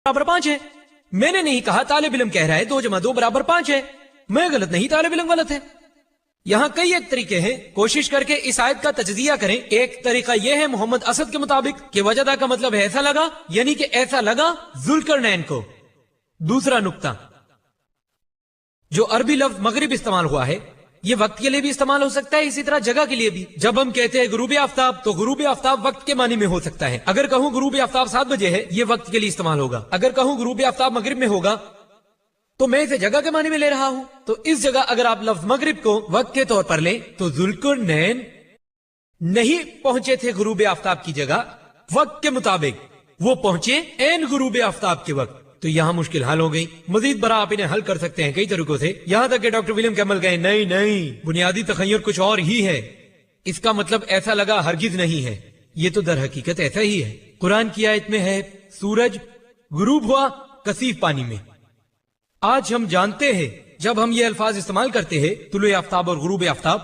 बराबर 5 है। मैंने नहीं कहा, तालिब इल्म कह रहा है 2 + 2 बराबर 5 है। मैं गलत नहीं, तालिब इल्म गलत है। यहां कई एक तरीके हैं, कोशिश करके इस आयत का तजजिया करें। एक तरीका यह है मोहम्मद असद के मुताबिक कि वजदा का मतलब है ऐसा लगा, यानी कि ऐसा लगा जुल्करनैन को। दूसरा नुक्ता, जो अरबी लफ्ज मगरिब इस्तेमाल हुआ है, ये वक्त के लिए भी इस्तेमाल हो सकता है, इसी तरह जगह के लिए भी। जब हम कहते हैं गुरूब आफ्ताब, तो गुरूब आफ्ताब वक्त के मानी में हो सकता है। अगर कहूं गुरूब आफ्ताब 7 बजे है, ये वक्त के लिए इस्तेमाल होगा। अगर कहूं गुरूब आफ्ताब मगरिब में होगा, तो मैं इसे जगह के मानी में ले रहा हूं। तो इस जगह अगर आप लफ्ज मगरिब को वक्त के तौर पर लें, तो जुल्करनैन नहीं पहुंचे थे गुरूब आफ्ताब की जगह वक्त के मुताबिक, वो पहुंचे एन गुरूब आफ्ताब के वक्त। तो यहां मुश्किल हल हो गई। मजीद बड़ा आप इन्हें हल कर सकते हैं कई तरीकों से, यहां तक कि डॉक्टर विलियम कैमल कहे नहीं, बुनियादी तखय्युर कुछ और ही है, इसका मतलब ऐसा लगा हरगिज नहीं है, ये तो दर हकीकत ऐसा ही है। कुरान की आयत में है सूरज गुरूब हुआ कसीफ पानी में। आज हम जानते हैं जब हम ये अल्फाज इस्तेमाल करते हैं तुलु आफ्ताब और गुरूब आफ्ताब,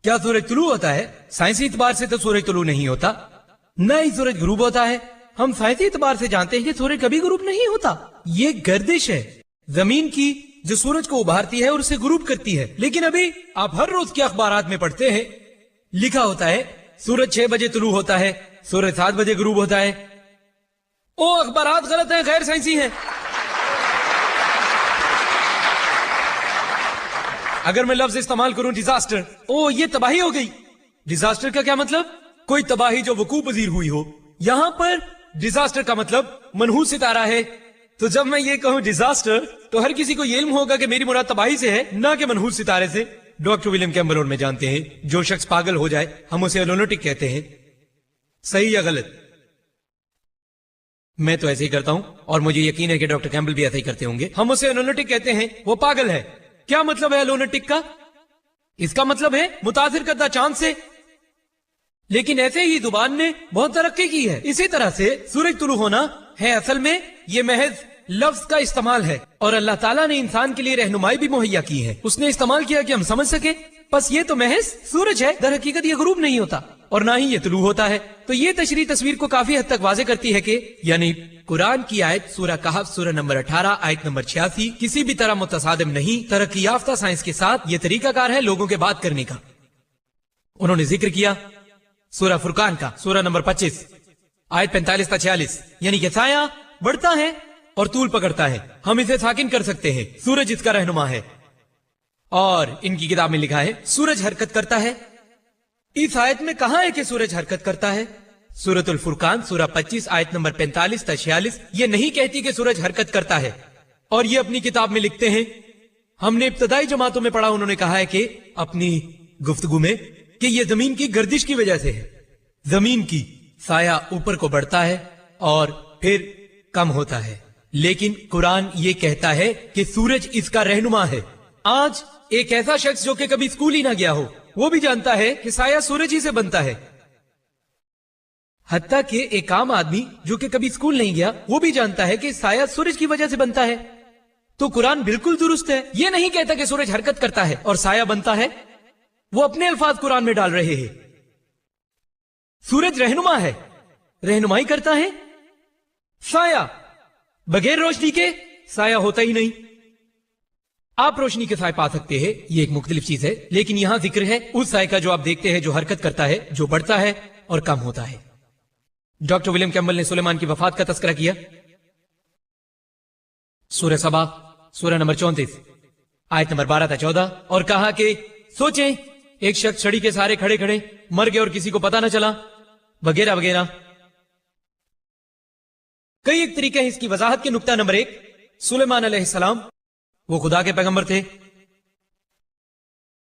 क्या सूरज तुलू होता है? साइंसी इतबार से तो सूरज तुलू नहीं होता, न ही सूरज गुरूब होता है। हम साइंसी इतबार से जानते हैं कि सूरज कभी गुरूब नहीं होता। ये गर्दिश है जमीन की जो सूरज को उभारती है और उसे गुरूब करती है। लेकिन अभी आप हर रोज के अखबारात में पढ़ते हैं, लिखा होता है सूरज 6 बजे तुलू होता है, सूरज 7 बजे गुरूब होता है। ओ अखबारात गलत है, गैर साइंसी है। अगर मैं लफ्ज इस्तेमाल करूं डिजास्टर, ओ ये तबाही हो गई। डिजास्टर का क्या मतलब? कोई तबाही जो वकूअ पजीर हुई हो। यहां पर डिजास्टर का मतलब मनहूस सितारा है। तो जब मैं ये कहूं डिजास्टर, तो हर किसी को ये इल्म होगा कि मेरी मुराद तबाही से है, ना कि मनहूस सितारे से। डॉक्टर विलियम कैम्बल में जानते हैं जो शख्स पागल हो जाए हम उसे लूनेटिक कहते हैं। सही या गलत? मैं तो ऐसे ही करता हूं और मुझे यकीन है कि डॉक्टर कैम्बल भी ऐसे ही करते होंगे। हम उसे लूनेटिक कहते हैं, वो पागल है। क्या मतलब है लूनेटिक का? इसका मतलब है मुतासिर करदा चांद से। लेकिन ऐसे ही जुबान ने बहुत तरक्की की है। इसी तरह से सूरज तुलू होना है असल में ये महज लफ्ज का इस्तेमाल है, और अल्लाह ताला ने इंसान के लिए रहनुमाई भी मुहैया की है। उसने इस्तेमाल किया कि हम समझ सके। बस ये तो महज सूरज है, दर हकीकत ये गुरूब नहीं होता और ना ही ये तुलू होता है। तो ये तशरीह तस्वीर को काफी हद तक वाज़ेह करती है कि यानी कुरान की आयत सूरह कहफ सूरह नंबर 18 आयत नंबर 86 किसी भी तरह मुतसादिम नहीं। तरक्की याफ्ता साइंस के साथ ये तरीकाकार है लोगों के बात करने का। उन्होंने जिक्र किया सूरह फुरकान का सूरह नंबर 25 आयत 45 से 46, यानी कि साया बढ़ता है और तूल पकड़ता है। हम इसे साकिन कर सकते हैं, सूरज इसका रहनुमा है। और इनकी किताब में लिखा है सूरज हरकत करता है। इस आयत में कहा है कि सूरज हरकत करता है? सूरतुल फुरकान सूरह 25 आयत नंबर 45 से 46 ये नहीं कहती कि सूरज हरकत करता है। और ये अपनी किताब में लिखते हैं, हमने इब्तदाई जमातों में पढ़ा, उन्होंने कहा है कि अपनी गुफ्तगू में कि ये जमीन की गर्दिश की वजह से है। जमीन की साया ऊपर को बढ़ता है और फिर कम होता है। लेकिन कुरान ये कहता है कि सूरज इसका रहनुमा है। आज एक ऐसा शख्स जो कि कभी स्कूल ही ना गया हो, वो भी जानता है कि साया सूरज ही से बनता है। हत्ता कि एक आम आदमी जो कि कभी स्कूल नहीं गया, वो भी जानता है कि साया सूरज की वजह से बनता है। तो कुरान बिल्कुल दुरुस्त है। ये नहीं कहता कि सूरज हरकत करता है और साया बनता है। वो अपने अल्फाज कुरान में डाल रहे हैं। सूरज रहनुमा है, रहनुमाई करता है। साया बगैर रोशनी के साया होता ही नहीं। आप रोशनी के साए पा सकते हैं, ये एक मुख्तलिफ चीज है, लेकिन यहां जिक्र है उस साए का जो आप देखते हैं, जो हरकत करता है, जो बढ़ता है और कम होता है। डॉक्टर विलियम कैम्बल ने सुलेमान की वफात का तस्करा किया सूरह सबा सूरह नंबर 34 आयत नंबर 12 से 14 और कहा कि सोचें एक शख्स छड़ी के सहारे खड़े खड़े मर गया और किसी को पता न चला, वगैरह वगैरह। कई एक तरीके हैं इसकी वजाहत के। नुक्ता नंबर 1, सुलेमान अलैहिस्सलाम वो खुदा के पैगंबर थे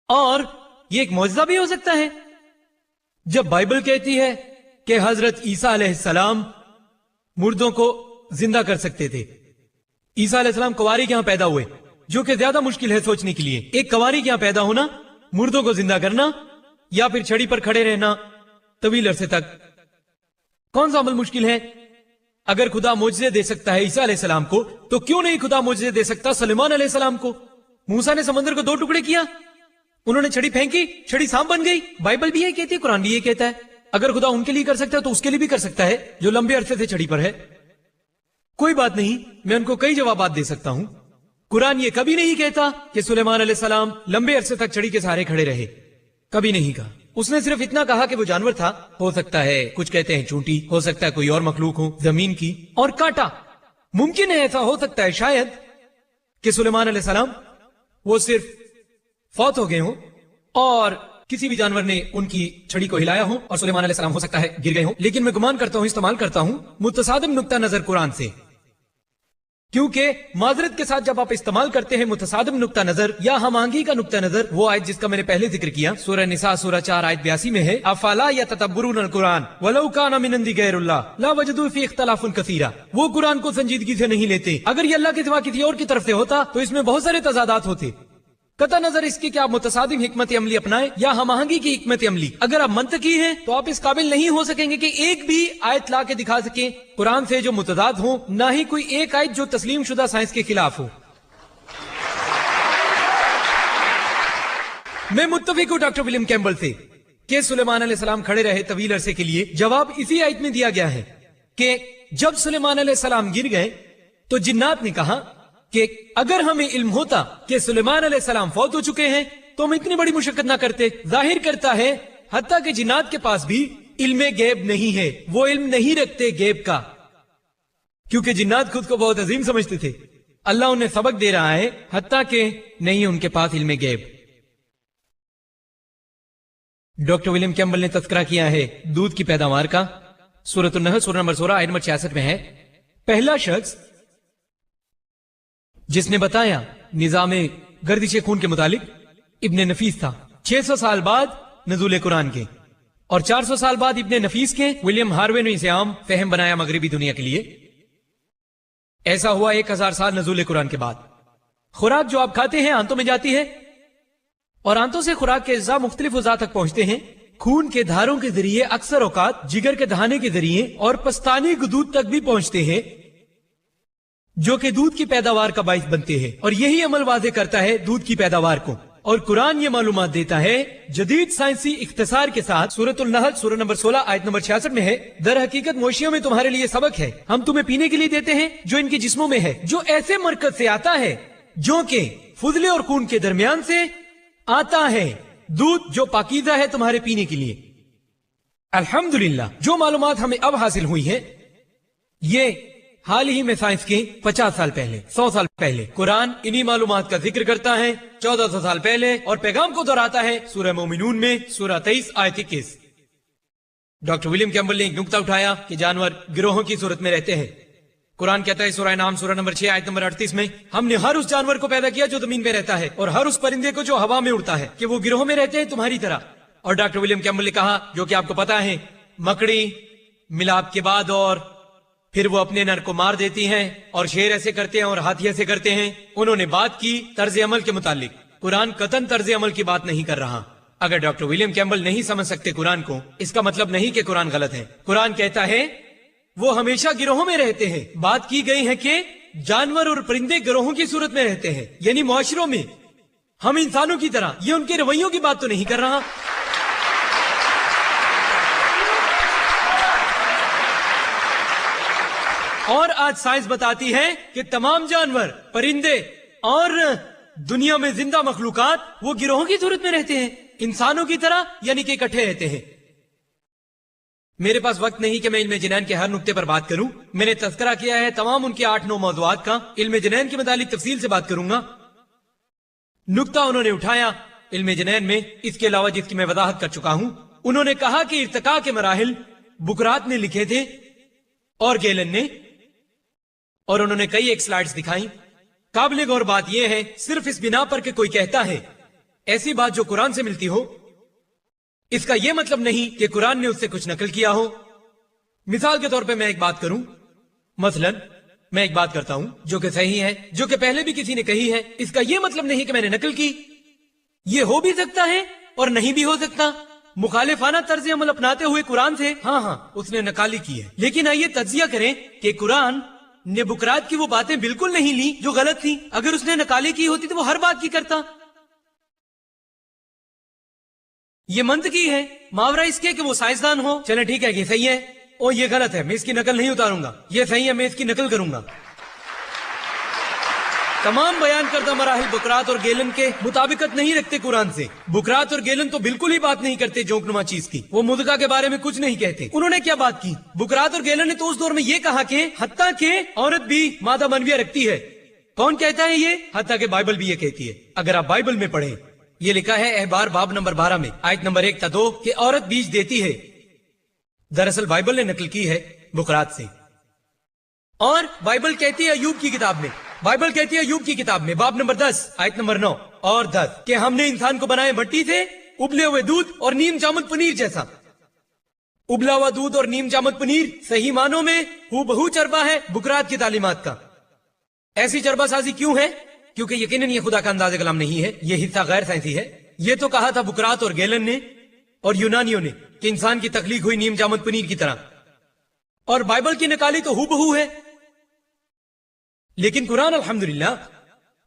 और ये एक मौजज़ा भी हो सकता है। जब बाइबल कहती है कि हजरत ईसा अलैहिस्सलाम मुर्दों को जिंदा कर सकते थे। ईसा अलैहिस्सलाम कुंवारी के यहां पैदा हुए, जो कि ज्यादा मुश्किल है सोचने के लिए। एक कुंवारी के यहां पैदा होना, मुर्दों को जिंदा करना, या फिर छड़ी पर खड़े रहना तवील अरसे तक, कौन सा अमल मुश्किल है? अगर खुदा मोजज़े दे सकता है ईसा अलैहिस्सलाम को, तो क्यों नहीं खुदा मोजज़े दे सकता सुलेमान अलैहिस्सलाम को? मूसा ने समंदर को 2 टुकड़े किया, उन्होंने छड़ी फेंकी, छड़ी सांप बन गई। बाइबल भी ये कहती है, कुरान भी ये कहता है। अगर खुदा उनके लिए कर सकता है तो उसके लिए भी कर सकता है जो लंबे अरसे से छड़ी पर है। कोई बात नहीं, मैं उनको कई जवाबात दे सकता हूं। कुरान ये कभी नहीं कहता कि सुलेमान अलैहिस्सलाम लंबे अरसे तक छड़ी के सहारे खड़े रहे, कभी नहीं कहा। उसने सिर्फ इतना कहा कि वो जानवर था, हो सकता है कुछ कहते हैं चूंटी, हो सकता है कोई और मखलूक हो जमीन की, और कांटा। मुमकिन है ऐसा हो सकता है शायद कि सुलेमान अलैहिस्सलाम वो सिर्फ फौत हो गए हो और किसी भी जानवर ने उनकी छड़ी को हिलाया हो, और सुलेमान अलैहिस्सलाम हो सकता है गिर गए हो। लेकिन मैं गुमान करता हूं, इस्तेमाल करता हूं मुतसादिम नुक्ता नजर कुरान से, क्योंकि माजरत के साथ जब आप इस्तेमाल करते हैं मुतसादिम नुक्ता नजर या हमांगी का नुक्ता नजर, वो आयत जिसका मैंने पहले जिक्र किया सूरह निसा सूरह 4 आयत 82 में है, अफला यतदब्बरून कुरान वलौ काना मिन इंदी गैरुल्लाह ला वजदू फी इख्तिलाफन कसीरा। वो कुरान को संजीदगी से नहीं लेते, अगर ये अल्लाह के सिवा किसी और की तरफ से होता तो इसमें बहुत सारे तजादात होते। कता नजर इसकी कि आप मुतसादिम हिकमत अमली अपनाएं या हमआहंगी की हिकमत अमली, अगर आप मंतकी हैं तो आप इस काबिल नहीं हो सकेंगे कि एक भी आयत ला के दिखा सके कुरान से जो मुतदाद हो, ना ही कोई एक आयत जो तस्लीम शुदा साइंस के खिलाफ हो। मैं मुत्तफिक हूं डॉक्टर विलियम कैम्बल से कि सुलेमान अलैहिस्सलाम खड़े रहे तवील अरसे के लिए। जवाब इसी आयत में दिया गया है कि जब सुलेमान अलैहिस्सलाम गिर गए तो जिन्नात ने कहा कि अगर हमें इल्म होता कि सुलेमान अलैहिस्सलाम फौत हो चुके हैं तो हम इतनी बड़ी मुशक्कत ना करते। जाहिर करता है हत्ता कि जिन्नात के पास भी इल्म गैब नहीं है, वो इल्म नहीं रखते गैब का, क्योंकि जिन्नात खुद को बहुत अजीम समझते थे। अल्लाह उन्हें सबक दे रहा है हत्ता कि नहीं उनके पास इल्म गैब। डॉक्टर विलियम कैम्बल ने तज़किरा किया है दूध की पैदावार का, सूरह अन-नहल सूरह नंबर 16 आयत नंबर 66 में है। पहला शख्स जिसने बताया निजाम गर्दिश खून के मुतालिक इब्ने नफीस था। 600 साल बाद नज़ूल कुरान के और 400 साल बाद इब्ने नफीस के विलियम हार्वे ने इसे आम फहम बनाया मगरबी दुनिया के लिए। ऐसा हुआ 1000 साल नज़ूल कुरान के बाद। खुराक जो आप खाते हैं आंतों में जाती है और आंतों से खुराक के अज्जा मुख्तलिफ उज़ा तक पहुंचते हैं। खून के धारों के जरिए, अक्सर औकात जिगर के दहाने के जरिए और पस्तानी दूध तक भी पहुंचते हैं, जो कि दूध की पैदावार का बाइस बनते हैं। और यही अमल वाज़े करता है दूध की पैदावार को। और कुरान ये मालूमात देता है जदीद साइंसी इख्तिसार के साथ। सूरह अन-नहल सूरह नंबर 16 आयत नंबर 66 में है, दर हकीकत मोशियों में तुम्हारे लिए सबक है, हम तुम्हें पीने के लिए देते हैं जो इनके जिस्मों में है, जो ऐसे मरकज से आता है जो कि फुजले और खून के दरमियान से आता है, दूध जो पाकीज़ा है तुम्हारे पीने के लिए। अल्हम्दुलिल्लाह जो मालूमात हमें अब हासिल हुई है ये हाल ही में साइंस के 50 साल पहले, 100 साल पहले कुरान इन्हीं मालूमात का जिक्र करता है 1400 साल पहले, और पैगाम को दोहराता है सूरह मोमिनून में सूरह 23 आयत 21। डॉक्टर विलियम कैम्बल ने एक नुक्ता उठाया कि जानवर गिरोहों की सूरत में रहते हैं। कुरान कहता है सूरह नाम सूरह नंबर 6 आयत नंबर 38 में, हमने हर उस जानवर को पैदा किया जो जमीन में रहता है और हर उस परिंदे को जो हवा में उड़ता है कि वो गिरोह में रहते हैं तुम्हारी तरह। और डॉक्टर विलियम कैम्बल ने कहा, जो कि आपको पता है, मकड़ी मिलाप के बाद और फिर वो अपने नर को मार देती हैं और शेर ऐसे करते हैं और हाथी ऐसे करते हैं। उन्होंने बात की तर्ज अमल के मुतालिक। कुरान कतन तर्ज अमल की बात नहीं कर रहा। अगर डॉक्टर विलियम कैम्बल नहीं समझ सकते कुरान को, इसका मतलब नहीं कि कुरान गलत है। कुरान कहता है वो हमेशा गिरोहों में रहते हैं। बात की गई है कि जानवर और परिंदे गिरोहों की सूरत में रहते हैं, यानी मुआशरों में, हम इंसानों की तरह। ये उनके रवैयों की बात तो नहीं कर रहा। और आज साइंस बताती है कि तमाम जानवर, परिंदे और दुनिया में जिंदा मखलूकात वो गिरोहों की सूरत में रहते हैं, इंसानों की तरह, यानी कि इकट्ठे रहते हैं। मेरे पास वक्त नहीं कि मैं इल्म जिनैन के हर नुक्ते पर बात करूं। मैंने तज़किरा किया है तमाम उनके 8-9 मौज़ूआत का। इल्म जिनैन के मुतालिक तफसील से बात करूंगा। नुक्ता उन्होंने उठाया इल्म जिनैन में, इसके अलावा जिसकी मैं वजाहत कर चुका हूं। उन्होंने कहा कि इर्तिका के मराहिल बुकरात ने लिखे थे और गेलन ने, और उन्होंने कई एक स्लाइड्स दिखाई। काबिल गौर बात यह है, सिर्फ इस बिना पर कि कोई कहता है ऐसी बात जो कुरान से मिलती हो, इसका यह मतलब नहीं कि कुरान ने उससे कुछ नकल किया हो। मिसाल के तौर पे मैं एक बात करूं, मसलन मैं एक बात करता हूं जो कि सही है, जो कि पहले भी किसी ने कही है, इसका यह मतलब नहीं कि मैंने नकल की। यह हो भी सकता है और नहीं भी हो सकता। मुखालिफाना तर्ज अमल अपनाते हुए कुरान से हाँ उसने नकाली की है। लेकिन आइए तज्जिया करें कि कुरान ने बुकरात की वो बातें बिल्कुल नहीं ली जो गलत थी। अगर उसने नकाली की होती तो वो हर बात की करता। ये मंतकी है, मावरा इसके कि वो साइंसदान हो। चले ठीक है कि सही है, ओ ये गलत है, मैं इसकी नकल नहीं उतारूंगा, ये सही है, मैं इसकी नकल करूंगा। तमाम बयान करदा मराहिल बुकरात और गेलन के मुताबिकत नहीं रखते कुरान से। बुकरात और गेलन तो बिल्कुल ही बात नहीं करते जोंकनुमा चीज की, वो मुदगा के बारे में कुछ नहीं कहते। उन्होंने क्या बात की? बुकरात और गेलन ने तो उस दौर में ये कहा कि हत्ता के औरत भी मादा मनविया रखती है। कौन कहता है ये? हत्ता के बाइबल भी ये कहती है। अगर आप बाइबल में पढ़ें, ये लिखा है अहबार बाब नंबर 12 में आयत नंबर 1 था 2 कि औरत बीज देती है। दरअसल बाइबल ने नकल की है बुकरात से। और बाइबल कहती है अयूब की किताब में, बाइबल कहती है अयूब की किताब में बाब नंबर 10 आयत नंबर 9 और 10 कि हमने इंसान को बनाए मट्टी से, उबले हुए दूध और नीम जामुन पनीर जैसा। उबला हुआ दूध और नीम जामुन पनीर सही मानों में हूबहू चरबा है बुकरात की तालीमात का। ऐसी चरबासाजी क्यों है? क्योंकि यकीनन ये खुदा का अंदाज़े कलाम नहीं है, ये हिस्सा गैर साइंसी है। ये तो कहा था बुकरात और गेलन ने और यूनानियों ने कि इंसान की तख्लीक हुई नीम जामुन पनीर की तरह, और बाइबल की नकाली तो हूबहू है। लेकिन कुरान अल्हम्दुलिल्लाह,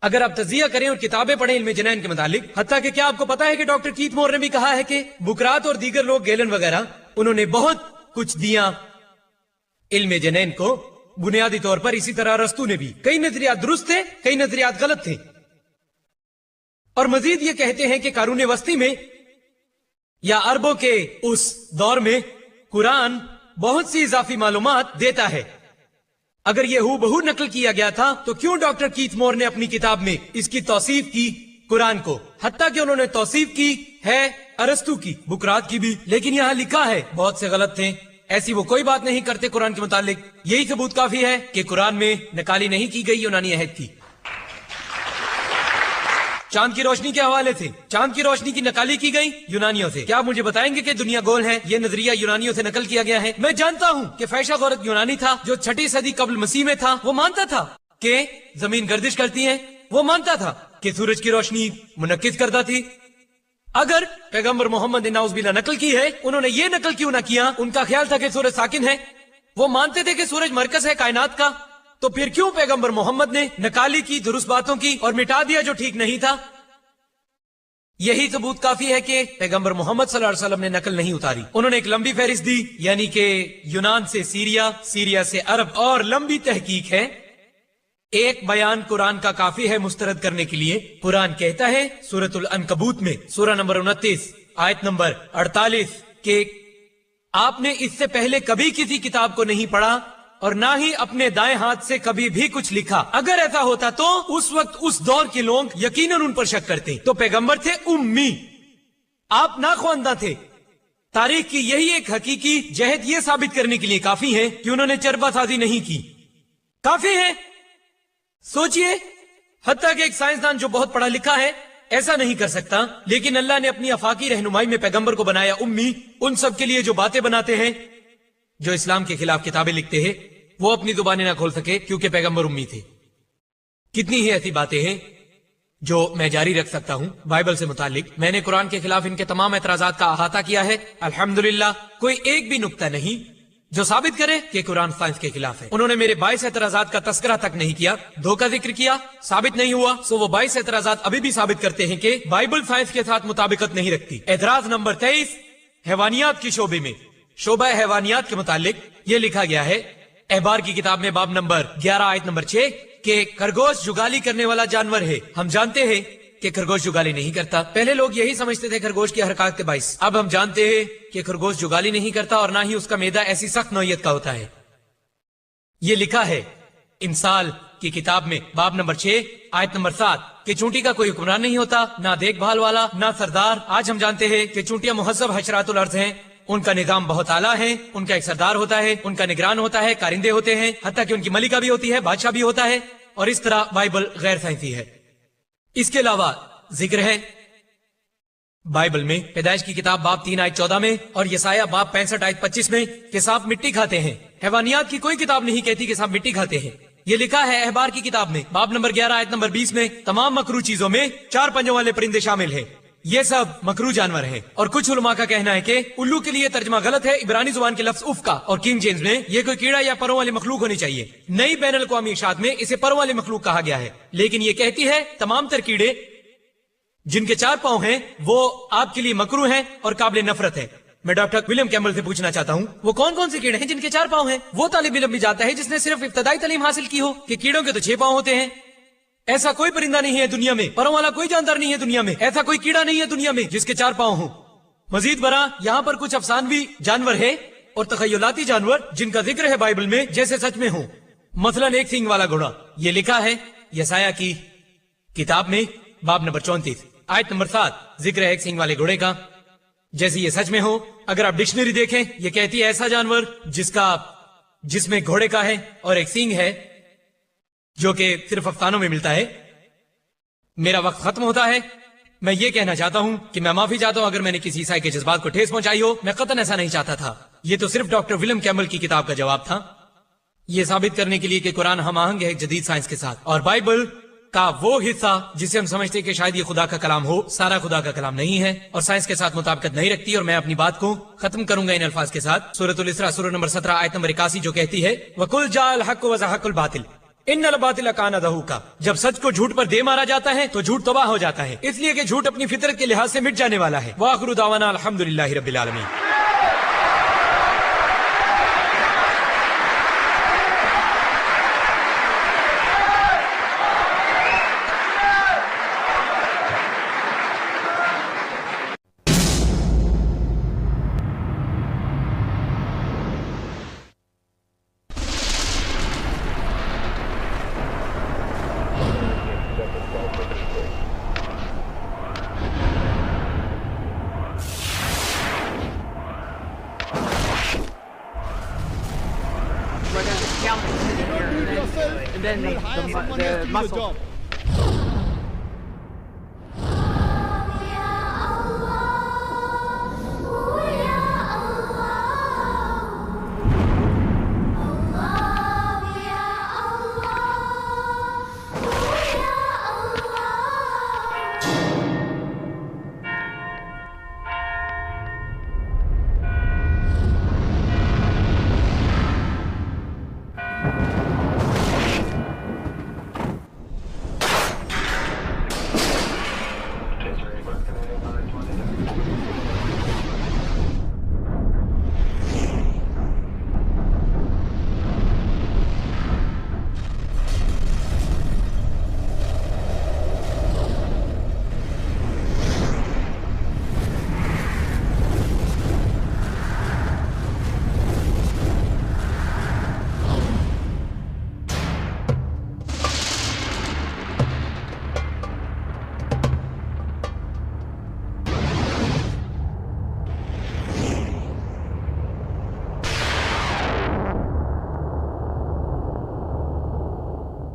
अगर आप तज़िया करें और किताबें पढ़ें इल्म जनैन के मुतालिक, हत्ता कि क्या आपको पता है कि डॉक्टर कीथ मोर ने भी कहा है कि बुकरात और दीगर लोग गेलन वगैरह उन्होंने बहुत कुछ दिया इल्म जनैन को बुनियादी तौर पर। इसी तरह अरस्तू ने भी। कई नजरियात दुरुस्त थे, कई नजरियात गलत थे। और मजीद ये कहते हैं कि कारून वस्ती में या अरबों के उस दौर में कुरान बहुत सी इजाफी मालूमात देता है। अगर ये हूबहू नकल किया गया था तो क्यों डॉक्टर कीथ मोर ने अपनी किताब में इसकी तौसीफ की कुरान को? हत्ता कि उन्होंने तौसीफ की है अरस्तू की, बुकरात की भी, लेकिन यहाँ लिखा है बहुत से गलत थे। ऐसी वो कोई बात नहीं करते कुरान के मुतालिक। यही सबूत काफी है कि कुरान में नकाली नहीं की गई यूनानी अहद की। चांद की रोशनी के हवाले से चांद की रोशनी की नकाली की गई यूनानियों से। क्या आप मुझे बताएंगे कि दुनिया गोल है? ये नजरिया यूनानियों से नकल किया गया है। मैं जानता हूँ कि फैशा गौरत यूनानी था जो 6ठी सदी कबल मसीह में था। वो मानता था कि जमीन गर्दिश करती है, वो मानता था कि सूरज की रोशनी मुनक्किस करता थी। अगर पैगंबर मोहम्मद ने नाउज़ुबिल्लाह नकल की है, उन्होंने ये नकल क्यों ना किया? उनका ख्याल था कि सूरज साकिन है, वो मानते थे कि सूरज मरकज है कायनात का। तो फिर क्यों पैगंबर मोहम्मद ने नकाली की दुरुस्त बातों की और मिटा दिया जो ठीक नहीं था? यही सबूत काफी है कि पैगंबर मोहम्मद सल्लल्लाहु अलैहि वसल्लम ने नकल नहीं उतारी। उन्होंने एक लंबी फहरिस्त दी, यानी कि यूनान से सीरिया, सीरिया से अरब, और लंबी तहकीक है। एक बयान कुरान का काफी है मुस्तरद करने के लिए। कुरान कहता है सूरतुल अनकबूत में सूरह नंबर 29 आयत नंबर 48 के आपने इससे पहले कभी किसी किताब को नहीं पढ़ा और ना ही अपने दाएं हाथ से कभी भी कुछ लिखा। अगर ऐसा होता तो उस वक्त उस दौर के लोग यकीनन उन पर शक करते। तो पैगंबर थे उम्मी, आप नाख्वानदा थे। तारीख की यही एक हकीकी जहद ये साबित करने के लिए काफी है कि उन्होंने चरबासाजी नहीं की। काफी है। सोचिए, हत्ता कि एक साइंसदान जो बहुत पढ़ा लिखा है ऐसा नहीं कर सकता, लेकिन अल्लाह ने अपनी अफाकी रहनुमाई में पैगंबर को बनाया उम्मी। उन सब के लिए जो बातें बनाते हैं, जो इस्लाम के खिलाफ किताबें लिखते हैं, वो अपनी जुबानें ना खोल सके क्योंकि पैगंबर उम्मी थे। कितनी ही ऐसी बातें हैं जो मैं जारी रख सकता हूँ बाइबल से मुतालिक। मैंने कुरान के खिलाफ इनके तमाम एतराजात का अहाता किया है। अल्हम्दुलिल्लाह कोई एक भी नुक्ता नहीं जो साबित करे कि कुरान साइंस के खिलाफ है। उन्होंने मेरे 22 एतराजात का तस्करा तक नहीं किया, दो का जिक्र किया, साबित नहीं हुआ। सो वो 22 एतराजात अभी भी साबित करते हैं कि बाइबल साइंस के साथ मुताबिकत नहीं रखती। एतराज नंबर 23 हैवानियात की शोबे में, शोबा हैवानियात के मुतालिक ये लिखा गया है अहबार की किताब में बाब नंबर 11 आयत नंबर 6 के खरगोश जुगाली करने वाला जानवर है। हम जानते हैं कि खरगोश जुगाली नहीं करता। पहले लोग यही समझते थे खरगोश की हरकत के बाइस। अब हम जानते हैं कि खरगोश जुगाली नहीं करता और ना ही उसका मैदा ऐसी सख्त नौयत का होता है। ये लिखा है इंसाल की किताब में बाब नंबर 6 आयत नंबर 7 कि चूंटी का कोई हुक्मरान नहीं होता, ना देखभाल वाला, ना सरदार। आज हम जानते हैं कि चूंटियां मुहज्जब हशरातुल अर्ज़ हैं, उनका निजाम बहुत आला है, उनका एक सरदार होता है, उनका निगरान होता है, कारिंदे होते हैं, हत्ता कि उनकी मलिका भी होती है, बादशाह भी होता है। और इस तरह बाइबल गैर साइंसी है। इसके अलावा जिक्र है बाइबल में पैदाइश की किताब बाब 3 आयत 14 में और यसाया बाब 65 आयत 25 में कि सांप मिट्टी खाते हैं। हैवानियात की कोई किताब नहीं कहती कि सांप मिट्टी खाते हैं। ये लिखा है अहबार की किताब में बाब नंबर 11 आयत नंबर 20 में तमाम मकरू चीजों में 4 पंजों वाले परिंदे शामिल हैं। ये सब मकरू जानवर हैं। और कुछ उलमा का कहना है कि उल्लू के लिए तर्जमा गलत है इब्रानी जुबान के लफ्ज उफ का, और किंग जेम्स में ये कोई कीड़ा या परों वाली मखलूक होनी चाहिए। नई बैन अल-अक़वामी इशात में इसे परों वाली मखलूक कहा गया है, लेकिन ये कहती है तमाम तर कीड़े जिनके 4 पांव हैं वो आपके लिए मकरू हैं और काबिल नफरत है। میں ڈاکٹر ولیم کیمبل سے پوچھنا چاہتا ہوں وہ کون کون سے کیڑے ہیں جن کے 4 پاؤں ہیں؟ وہ طالب علم بھی جانتا ہے جس نے صرف ابتدائی تعلیم حاصل کی ہو کہ کیڑوں کے تو 6 پاؤں ہوتے ہیں. ایسا کوئی پرندہ نہیں ہے دنیا میں، پروں والا کوئی جاندار نہیں ہے دنیا میں، ایسا کوئی کیڑا نہیں ہے دنیا میں جس کے 4 پاؤں ہوں. مزید برآں یہاں پر کچھ افسانوی جانور ہے اور تخیلاتی جانور جن کا ذکر ہے بائبل میں جیسے سچ میں ہوں. مثلا 1 سینگ والا گھوڑا، یہ لکھا ہے یسایہ کی کتاب میں باب نمبر 34 آیت نمبر 7، ذکر ہے 1 سینگ والے گھوڑے کا جیسے یہ سچ میں ہو. اگر آپ ڈکشنری دیکھیں یہ کہتی ہے ایسا جانور جس میں گھوڑے کا ہے اور 1 سینگ ہے، جو کہ صرف افسانوں میں ملتا ہے. میرا وقت ختم ہوتا ہے. میں یہ کہنا چاہتا ہوں کہ میں معافی چاہتا ہوں اگر میں نے کسی عیسائی کے جذبات کو ٹھیس پہنچائی ہو. میں قطعاً ایسا نہیں چاہتا تھا. یہ تو صرف ڈاکٹر ولیم کیمبل کی کتاب کا جواب تھا، یہ ثابت کرنے کے لیے کہ قرآن ہم آہنگ ہے ایک جدید سائنس کے ساتھ، اور بائبل کا وہ حصہ جسے ہم سمجھتے کہ شاید یہ خدا کا کلام ہو، سارا خدا کا کلام نہیں ہے اور سائنس کے ساتھ مطابقت نہیں رکھتی. اور میں اپنی بات کو ختم کروں گا ان الفاظ کے ساتھ، سورۃ الاسراء سورہ نمبر 17 آیت نمبر 81 جو کہتی ہے وَقُلْ جَاءَ الْحَقُّ وَزَهَقَ الْبَاطِلُ ان الباطل کان زہوقا. جب سچ کو جھوٹ پر دے مارا جاتا ہے تو جھوٹ تباہ ہو جاتا ہے، اس لیے کہ جھوٹ اپنی فطرت کے لحاظ سے مٹ جانے والا ہے. وآخر دعوانا الحمدللہ رب العالمین. And then the muscle.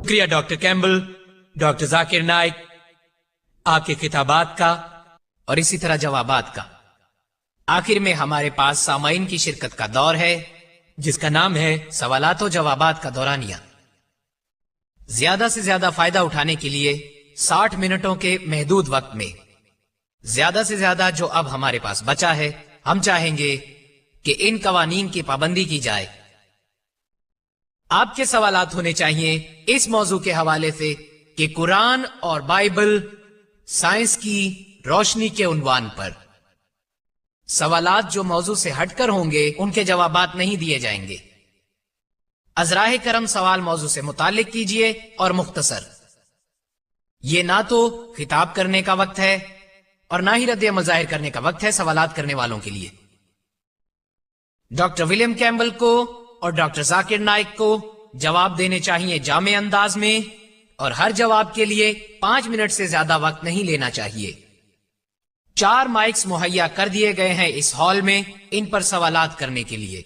شکریہ ڈاکٹر کیمبل، ڈاکٹر ذاکر نائک، آپ کے خطابات کا اور اسی طرح جوابات کا. آخر میں ہمارے پاس سامعین کی شرکت کا دور ہے جس کا نام ہے سوالات و جوابات کا دورانیہ. زیادہ سے زیادہ فائدہ اٹھانے کے لیے 60 منٹوں کے محدود وقت میں زیادہ سے زیادہ جو اب ہمارے پاس بچا ہے، ہم چاہیں گے کہ ان قوانین کی پابندی کی جائے. آپ کے سوالات ہونے چاہیے اس موضوع کے حوالے سے کہ قرآن اور بائبل سائنس کی روشنی کے عنوان پر. سوالات جو موضوع سے ہٹ کر ہوں گے ان کے جوابات نہیں دیے جائیں گے. ازراہ کرم سوال موضوع سے متعلق کیجئے اور مختصر. یہ نہ تو خطاب کرنے کا وقت ہے اور نہ ہی رد عمل ظاہر کرنے کا وقت ہے سوالات کرنے والوں کے لیے. ڈاکٹر ولیم کیمبل کو اور ڈاکٹر ذاکر نائک کو جواب دینے چاہیے جامع انداز میں، اور ہر جواب کے لیے 5 منٹ سے زیادہ وقت نہیں لینا چاہیے. 4 مائکس مہیا کر دیے گئے ہیں اس ہال میں ان پر سوالات کرنے کے لیے.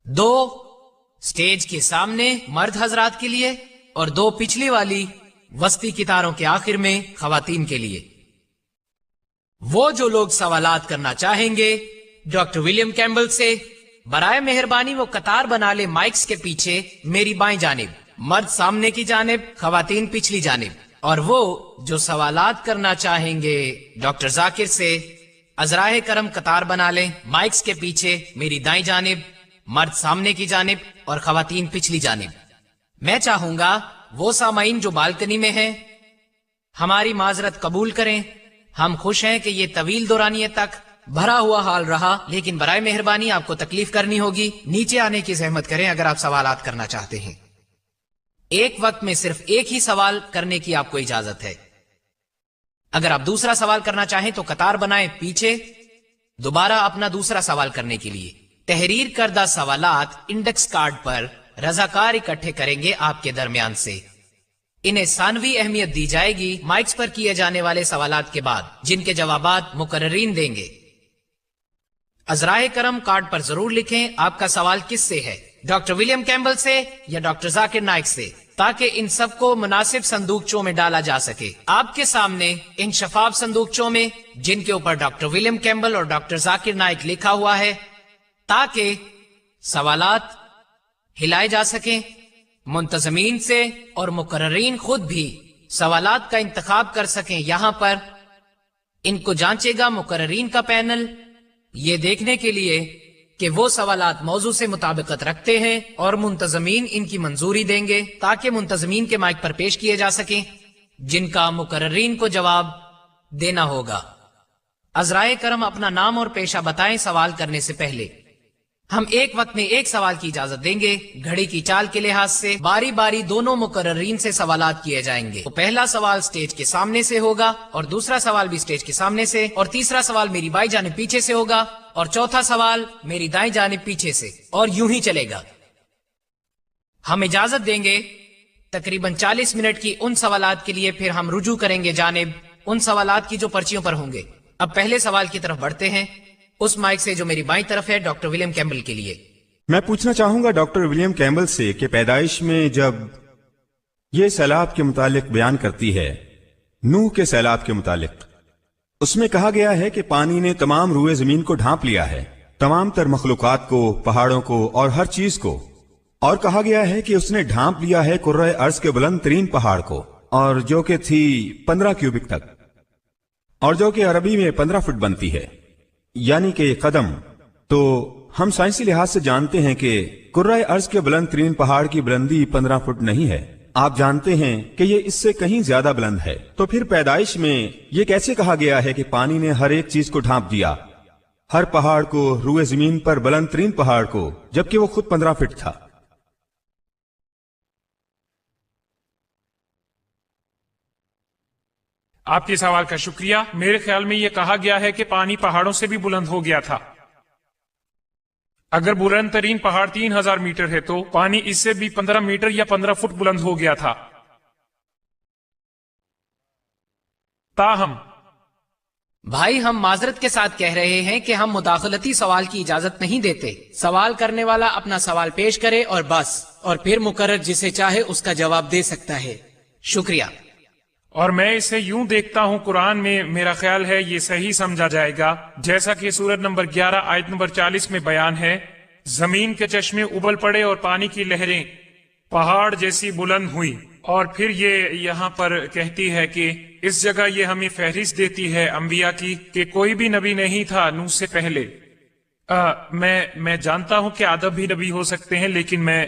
2 سٹیج کے سامنے مرد حضرات کے لیے اور 2 پچھلی والی وسطی قطاروں کے آخر میں خواتین کے لیے. وہ جو لوگ سوالات کرنا چاہیں گے ڈاکٹر ولیم کیمبل سے، برائے مہربانی وہ قطار بنا لے مائکس کے پیچھے میری بائیں جانب، مرد سامنے کی جانب، خواتین پچھلی جانب. اور وہ جو سوالات کرنا چاہیں گے ڈاکٹر ذاکر سے، ازراہ کرم قطار بنا لیں مائکس کے پیچھے میری دائیں جانب، مرد سامنے کی جانب اور خواتین پچھلی جانب. میں چاہوں گا وہ سامعین جو بالکنی میں ہیں ہماری معذرت قبول کریں. ہم خوش ہیں کہ یہ طویل دورانیے تک بھرا ہوا حال رہا، لیکن برائے مہربانی آپ کو تکلیف کرنی ہوگی، نیچے آنے کی زحمت کریں اگر آپ سوالات کرنا چاہتے ہیں۔ ایک وقت میں صرف ایک ہی سوال کرنے کی آپ کو اجازت ہے۔ اگر آپ دوسرا سوال کرنا چاہیں تو قطار بنائیں پیچھے دوبارہ اپنا دوسرا سوال کرنے کے لیے۔ تحریر کردہ سوالات انڈیکس کارڈ پر رضاکار اکٹھے کریں گے آپ کے درمیان سے۔ انہیں ثانوی اہمیت دی جائے گی مائکس پر کیے جانے والے سوالات کے بعد، جن کے جوابات مقررین دیں گے۔ عذرائے کرم کارڈ پر ضرور لکھیں آپ کا سوال کس سے ہے، ڈاکٹر ولیم کیمبل سے یا ڈاکٹر ذاکر نائک سے، تاکہ ان سب کو مناسب صندوقچوں میں ڈالا جا سکے۔ آپ کے سامنے ان شفاف صندوقچوں میں، جن کے اوپر ڈاکٹر ولیم کیمبل اور ڈاکٹر ذاکر نائک لکھا ہوا ہے، تاکہ سوالات ہلائے جا سکیں، منتظمین سے اور مقررین خود بھی سوالات کا انتخاب کر سکیں۔ یہاں پر ان کو جانچے گا مقررین کا پینل، یہ دیکھنے کے لیے کہ وہ سوالات موضوع سے مطابقت رکھتے ہیں، اور منتظمین ان کی منظوری دیں گے تاکہ منتظمین کے مائک پر پیش کیے جا سکیں، جن کا مقررین کو جواب دینا ہوگا۔ عذرائے کرم اپنا نام اور پیشہ بتائیں سوال کرنے سے پہلے۔ ہم ایک وقت میں ایک سوال کی اجازت دیں گے۔ گھڑی کی چال کے لحاظ سے باری باری دونوں مقررین سے سوالات کیے جائیں گے۔ تو پہلا سوال سٹیج کے سامنے سے ہوگا، اور دوسرا سوال بھی سٹیج کے سامنے سے، اور تیسرا سوال میری بائیں جانب پیچھے سے ہوگا، اور چوتھا سوال میری دائیں جانب پیچھے سے، اور یوں ہی چلے گا۔ ہم اجازت دیں گے تقریباً 40 منٹ کی ان سوالات کے لیے، پھر ہم رجوع کریں گے جانب ان سوالات کی جو پرچیوں پر ہوں گے۔ اب پہلے سوال کی طرف بڑھتے ہیں، اس مائک سے جو میری بائیں طرف ہے، ڈاکٹر ولیم کیمبل کے لیے۔ میں پوچھنا چاہوں گا ڈاکٹر ولیم کیمبل سے کہ پیدائش میں جب یہ سیلاب کے متعلق بیان کرتی ہے، نوح کے سیلاب کے متعلق، اس میں کہا گیا ہے کہ پانی نے تمام روئے زمین کو ڈھانپ لیا ہے، تمام تر مخلوقات کو، پہاڑوں کو اور ہر چیز کو، اور کہا گیا ہے کہ اس نے ڈھانپ لیا ہے کرۂ ارض کے بلند ترین پہاڑ کو، اور جو کہ تھی 15 کیوبک تک، اور جو کہ عربی میں 15 فٹ بنتی ہے، یعنی کہ قدم۔ تو ہم سائنسی لحاظ سے جانتے ہیں کہ کرۂ ارض کے بلند ترین پہاڑ کی بلندی 15 فٹ نہیں ہے، آپ جانتے ہیں کہ یہ اس سے کہیں زیادہ بلند ہے۔ تو پھر پیدائش میں یہ کیسے کہا گیا ہے کہ پانی نے ہر ایک چیز کو ڈھانپ دیا، ہر پہاڑ کو، روئے زمین پر بلند ترین پہاڑ کو، جبکہ وہ خود 15 فٹ تھا؟ آپ کے سوال کا شکریہ۔ میرے خیال میں یہ کہا گیا ہے کہ پانی پہاڑوں سے بھی بلند ہو گیا تھا۔ اگر بلند ترین پہاڑ 3000 میٹر ہے تو پانی اس سے بھی 15 میٹر یا 15 فٹ بلند ہو گیا تھا۔ تاہم بھائی، ہم معذرت کے ساتھ کہہ رہے ہیں کہ ہم مداخلتی سوال کی اجازت نہیں دیتے۔ سوال کرنے والا اپنا سوال پیش کرے اور بس، اور پھر مقرر جسے چاہے اس کا جواب دے سکتا ہے۔ شکریہ۔ اور میں اسے یوں دیکھتا ہوں، قرآن میں میرا خیال ہے یہ صحیح سمجھا جائے گا، جیسا کہ سورت نمبر 11 آیت نمبر 40 میں بیان ہے، زمین کے چشمے ابل پڑے اور پانی کی لہریں پہاڑ جیسی بلند ہوئی۔ اور پھر یہ یہاں پر کہتی ہے کہ اس جگہ یہ ہمیں فہرست دیتی ہے انبیاء کی کہ کوئی بھی نبی نہیں تھا نوح سے پہلے۔ میں جانتا ہوں کہ آدم بھی نبی ہو سکتے ہیں، لیکن میں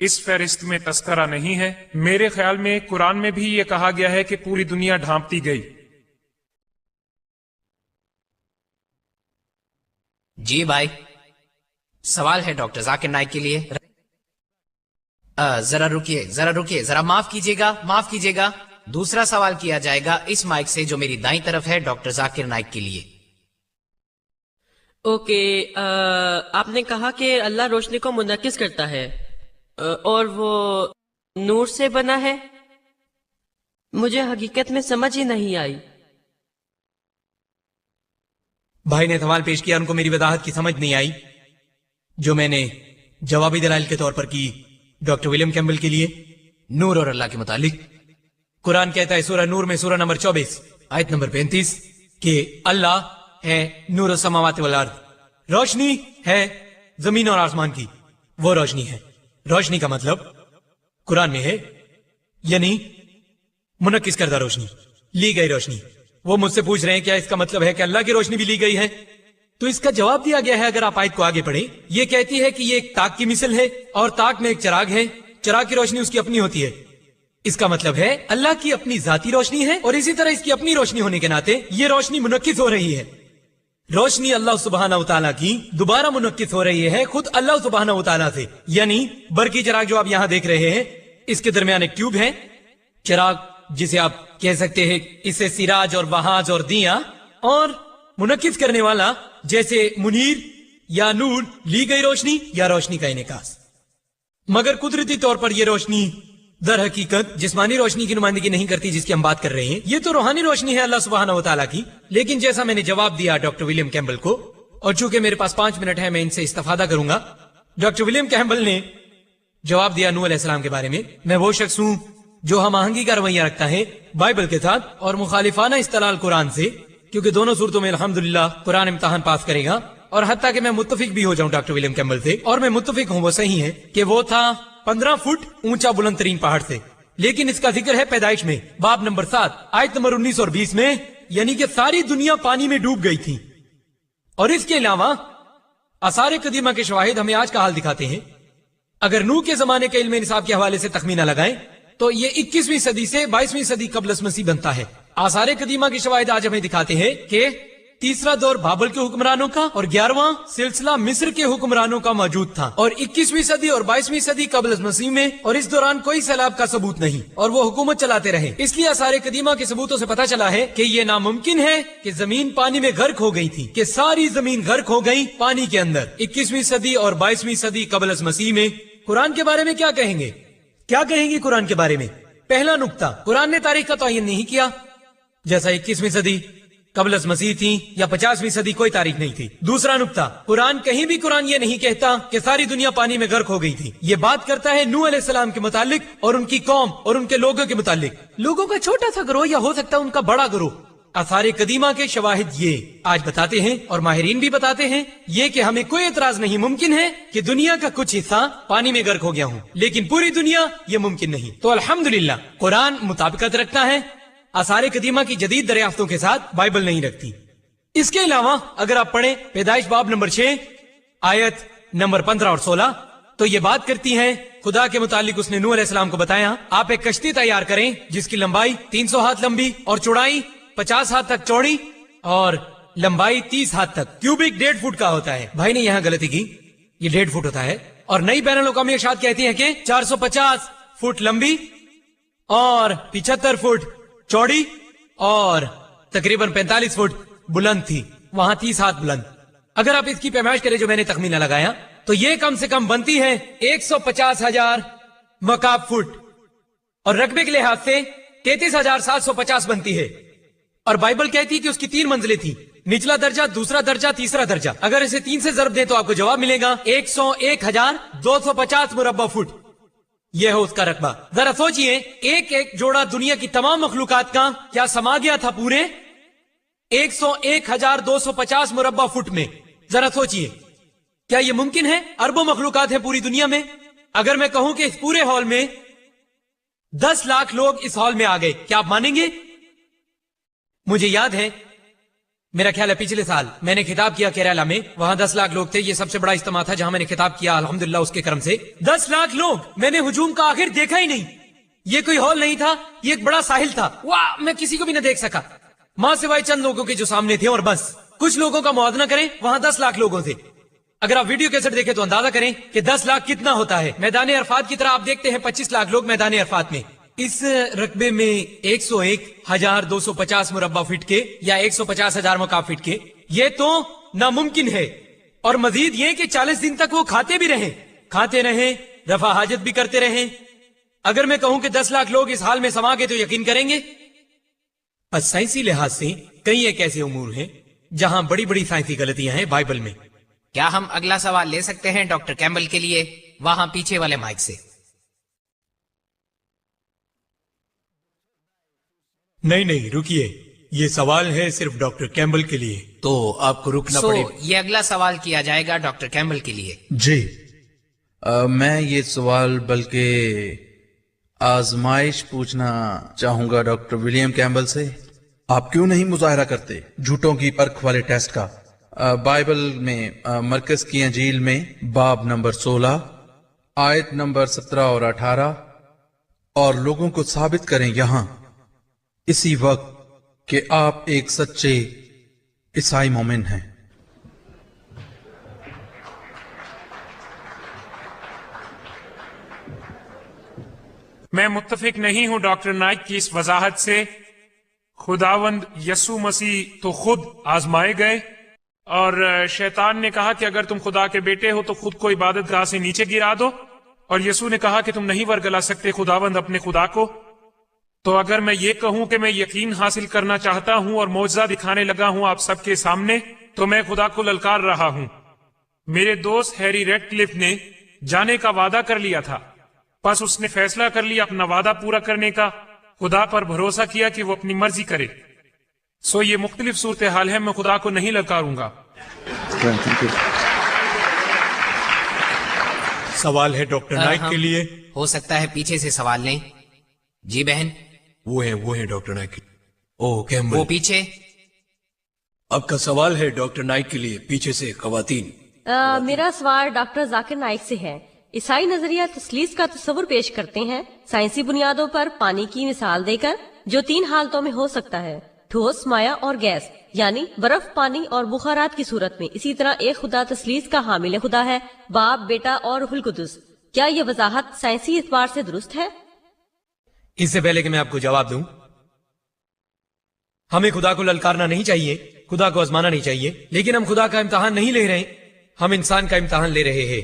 اس فہرست میں تذکرہ نہیں ہے۔ میرے خیال میں قرآن میں بھی یہ کہا گیا ہے کہ پوری دنیا ڈھانپتی گئی۔ جی بھائی، سوال ہے ڈاکٹر ذاکر نائک کے لیے۔ ذرا رکیے، ذرا معاف کیجیے گا۔ دوسرا سوال کیا جائے گا اس مائک سے جو میری دائیں طرف ہے، ڈاکٹر ذاکر نائک کے لیے۔ اوکے، آپ نے کہا کہ اللہ روشنی کو منعکس کرتا ہے اور وہ نور سے بنا ہے۔ مجھے حقیقت میں سمجھ ہی نہیں آئی۔ بھائی نے سوال پیش کیا، ان کو میری وضاحت کی سمجھ نہیں آئی جو میں نے جوابی دلائل کے طور پر کی ڈاکٹر ولیم کیمبل کے لیے۔ نور اور اللہ کے متعلق قرآن کہتا ہے سورہ نور میں سورہ نمبر 24 آیت نمبر 35 کہ اللہ ہے نور السماوات والارض، روشنی ہے زمین اور آسمان کی، وہ روشنی ہے۔ روشنی کا مطلب قرآن میں ہے یعنی منعکس کردہ روشنی، لی گئی روشنی۔ وہ مجھ سے پوچھ رہے ہیں کیا اس کا مطلب ہے کہ اللہ کی روشنی بھی لی گئی ہے؟ تو اس کا جواب دیا گیا ہے، اگر آپ آیت کو آگے پڑھیں، یہ کہتی ہے کہ یہ ایک تاک کی مثل ہے، اور تاک میں ایک چراغ ہے، چراغ کی روشنی اس کی اپنی ہوتی ہے۔ اس کا مطلب ہے اللہ کی اپنی ذاتی روشنی ہے، اور اسی طرح اس کی اپنی روشنی ہونے کے ناطے یہ روشنی منعکس ہو رہی ہے۔ रोशनी अल्लाह सुब्हानहू तआला की दोबारा मुनक्किस हो रही है खुद अल्लाह सुब्हानहू तआला से। यानी बरकी चिराग जो आप यहाँ देख रहे हैं, इसके दरमियान एक ट्यूब है, चिराग जिसे आप कह सकते हैं, इससे सिराज और वहाज और दिया और मुनक्किस करने वाला जैसे मुनीर या नूर ली गई रोशनी या रोशनी का इनेकास। मगर कुदरती तौर पर यह रोशनी दर हकीकत जिस्मानी रोशनी की नुमाइंदगी नहीं करती जिसकी हम बात कर रहे हैं। ये तो रूहानी रोशनी है अल्लाह सुब्हानहू व तआला की। लेकिन जैसा मैंने जवाब दिया डॉक्टर विलियम कैम्बल को, और चूंकि मेरे पास 5 मिनट है, मैं इनसे इस्तेफादा करूंगा। डॉक्टर विलियम कैम्बल ने जवाब दिया नूह अलैहिस्सलाम के बारे में, मैं वो शख्स हूं जो हम आहंगी का रवैया रखता है बाइबल के साथ और मुखालिफाना इस्तलाल कुरान से, क्योंकि दोनों सूरतों में अल्हम्दुलिल्लाह कुरान इम्तिहान पास करेगा। और हत्ता कि मैं मुत्तफिक भी हो जाऊं डॉक्टर विलियम कैम्बल से, और मैं मुत्तफिक हूं, वो सही है कि वो था 15 फुट ऊंचा बुलंद तरीन पहाड़ से। लेकिन इसका जिक्र है पैदाइश में, बाब नंबर 7 आयत नंबर 19 और 20 में, यानी कि सारी दुनिया पानी में डूब गई थी। और इसके अलावा आसार कदीमा के शवाहिद हमें आज का हाल दिखाते हैं। अगर नूह के जमाने के इल्म इंसाफ के हवाले से तखमीना लगाएं तो ये 21वीं सदी से 22वीं सदी कबल मसीह बनता है। आसार कदीमा के शवाहिद आज हमें दिखाते हैं कि तीसरा दौर बाबल के हुक्मरानों का और 11वां सिलसिला मिस्र के हुक्मरानों का मौजूद था, और 21वीं सदी और 22वीं सदी कबल मसीह में, और इस दौरान कोई सैलाब का सबूत नहीं, और वो हुकूमत चलाते रहे। इसलिए आसार कदीमा के सबूतों से पता चला है कि ये नामुमकिन है कि जमीन पानी में गर्क हो गई थी, कि सारी जमीन गर्क हो गई पानी के अंदर। 21वीं सदी और 22वीं सदी कबल मसीह में कुरान के बारे में क्या कहेंगे? क्या कहेंगे कुरान के बारे में? पहला नुक्ता, कुरान ने तारीख का तयन नहीं किया, जैसा 21वीं सदी कबल मसीह थी या 50वीं सदी कोई तारीख नहीं थी। दूसरा नुक्ता, कुरान कहीं भी कुरान ये नहीं कहता कि सारी दुनिया पानी में गर्क हो गई थी। ये बात करता है नूह अलैहिस्सलाम के मुतालिक और उनकी कौम और उनके लोगों के मुतालिक। लोगों का छोटा सा गिरोह या हो सकता है उनका बड़ा गिरोह। आसार कदीमा के शवाहिद ये आज बताते हैं और माहिरीन भी बताते हैं ये कि हमें कोई एतराज नहीं, मुमकिन है कि दुनिया का कुछ हिस्सा पानी में गर्क हो गया हो, लेकिन पूरी दुनिया ये मुमकिन नहीं। तो अल्हम्दुलिल्लाह कुरान मुताबिकत रखता है आसार कदीमा की जदीद दरियाफ्तों के साथ, बाइबल नहीं रखती। इसके अलावा अगर आप पढ़ें पैदाइश बाब नंबर 6 आयत नंबर 15 और 16, तो ये बात करती है खुदा के मुतालिक उसने नूह अलैहिस्सलाम को बताया, आप एक कश्ती तैयार करें जिसकी लंबाई 300 हाथ लंबी और चौड़ाई 50 हाथ तक चौड़ी और लंबाई 30 हाथ तक, क्यूबिक 1.5 फुट का होता है। भाई ने यहाँ गलती की, ये 1.5 फुट होता है। और नई बैनुल अक़वामी इरशाद कहती है कि 450 फुट लंबी और 75 फुट चौड़ी और तकरीबन 45 फुट बुलंद थी, वहां 30 हाथ बुलंद। अगर आप इसकी पैमाइश करें जो मैंने तखमीना लगाया, तो ये कम से कम बनती है 150,000 मकाब फुट, और रकबे के लिहाज से 33,750 बनती है। और बाइबल कहती है कि उसकी 3 मंजिलें थी, निचला दर्जा, दूसरा दर्जा, तीसरा दर्जा। अगर इसे 3 से जरब दें तो आपको जवाब मिलेगा 101,250 मुरब्बा फुट। यह है उसका रकबा। जरा सोचिए, एक एक जोड़ा दुनिया की तमाम मखलूकात का क्या समा गया था पूरे 101,250 मुरब्बा फुट में। जरा सोचिए, क्या यह मुमकिन है? अरबों मखलूकात है पूरी दुनिया में। अगर मैं कहूं कि इस पूरे हॉल में 10 लाख लोग इस हॉल में आ गए, क्या आप मानेंगे? मुझे याद है, मेरा ख्याल है पिछले साल मैंने खिताब किया केरला में, वहां 10 लाख लोग थे। ये सबसे बड़ा इज्तिमा था जहां मैंने खिताब किया, अल्हम्दुलिल्लाह उसके करम से 10 लाख लोग। मैंने हुजूम का आखिर देखा ही नहीं। ये कोई हॉल नहीं था, ये एक बड़ा साहिल था। वाह, मैं किसी को भी न देख सका, मां सिवाय चंद लोगों के जो सामने थे, और बस कुछ लोगों का मुआवजा करें वहां 10 लाख लोगों से। अगर आप वीडियो कैसेट देखें तो अंदाजा करें कि 10 लाख कितना होता है। मैदान अरफात की तरह आप देखते हैं 25 लाख लोग मैदान अरफात में। इस रकबे में 101,250 मुरब्बा फीट के या 150,000 मुकाब फीट के, ये तो नामुमकिन है। और मजीद ये कि 40 दिन तक वो खाते भी रहे, रफा हाजत भी करते रहे। अगर मैं कहूं कि 10 लाख लोग इस हाल में समा गए तो यकीन करेंगे? पर साइंसी लिहाज से कई एक ऐसे उमूर हैं जहां बड़ी बड़ी साइंसी गलतियां हैं बाइबल में। क्या हम अगला सवाल ले सकते हैं डॉक्टर कैम्बल के लिए, वहां पीछे वाले माइक से? नहीं, रुकिए, ये सवाल है सिर्फ डॉक्टर कैम्बल के लिए, तो आपको रुकना पड़ेगा। ये अगला सवाल किया जाएगा डॉक्टर कैम्बल के लिए। जी, मैं ये सवाल बल्कि आजमाइश पूछना चाहूंगा डॉक्टर विलियम कैम्बल से। आप क्यों नहीं मुजाहरा करते झूठों की परख वाले टेस्ट का? बाइबल में मरकज की अंजील में बाब नंबर 16 आयत नंबर 17 और 18, और लोगों को साबित करें यहां इसी वक्त कि आप एक सच्चे ईसाई मोमिन हैं। मैं मुत्तफिक नहीं हूं डॉक्टर नाइक की इस वजाहत से। खुदावंद यसु मसीह तो खुद आजमाए गए और शैतान ने कहा कि अगर तुम खुदा के बेटे हो तो खुद को इबादत गाह से नीचे गिरा दो, और यसु ने कहा कि तुम नहीं वरगला सकते खुदावंद अपने खुदा को। तो अगर मैं ये कहूं कि मैं यकीन हासिल करना चाहता हूं और मौजज़ा दिखाने लगा हूं आप सबके सामने, तो मैं खुदा को ललकार रहा हूं। मेरे दोस्त हैरी रेडक्लिफ ने जाने का वादा कर लिया था, बस उसने फैसला कर लिया अपना वादा पूरा करने का, खुदा पर भरोसा किया कि वो अपनी मर्जी करे। सो ये मुख्तलिफ सूरत हाल है, मैं खुदा को नहीं ललकारूंगा। सवाल है डॉक्टर नाइक के लिए। हो सकता है पीछे से सवाल लें। जी बहन। वो है डॉक्टर नाइक। ओह कैम्बल। वो पीछे। आपका सवाल है डॉक्टर नाइक के लिए, पीछे से खवातीन। मेरा सवाल डॉक्टर जाकिर नाइक से है। ईसाई नजरिया तस्लीस का तस्वुर पेश करते हैं साइंसी बुनियादों पर पानी की मिसाल देकर, जो 3 हालतों में हो सकता है, ठोस, माया और गैस, यानी बर्फ, पानी और बुखारात की सूरत में। इसी तरह एक खुदा तस्लीस का हामिल खुदा है, बाप, बेटा और रूहुल कुद्दुस। क्या ये वजाहत साइंसी एतबार से दुरुस्त है? इससे पहले कि मैं आपको जवाब दूं, हमें खुदा को ललकारना नहीं चाहिए, खुदा को आजमाना नहीं चाहिए, लेकिन हम खुदा का इम्तिहान नहीं ले रहे, हम इंसान का इम्तिहान ले रहे हैं।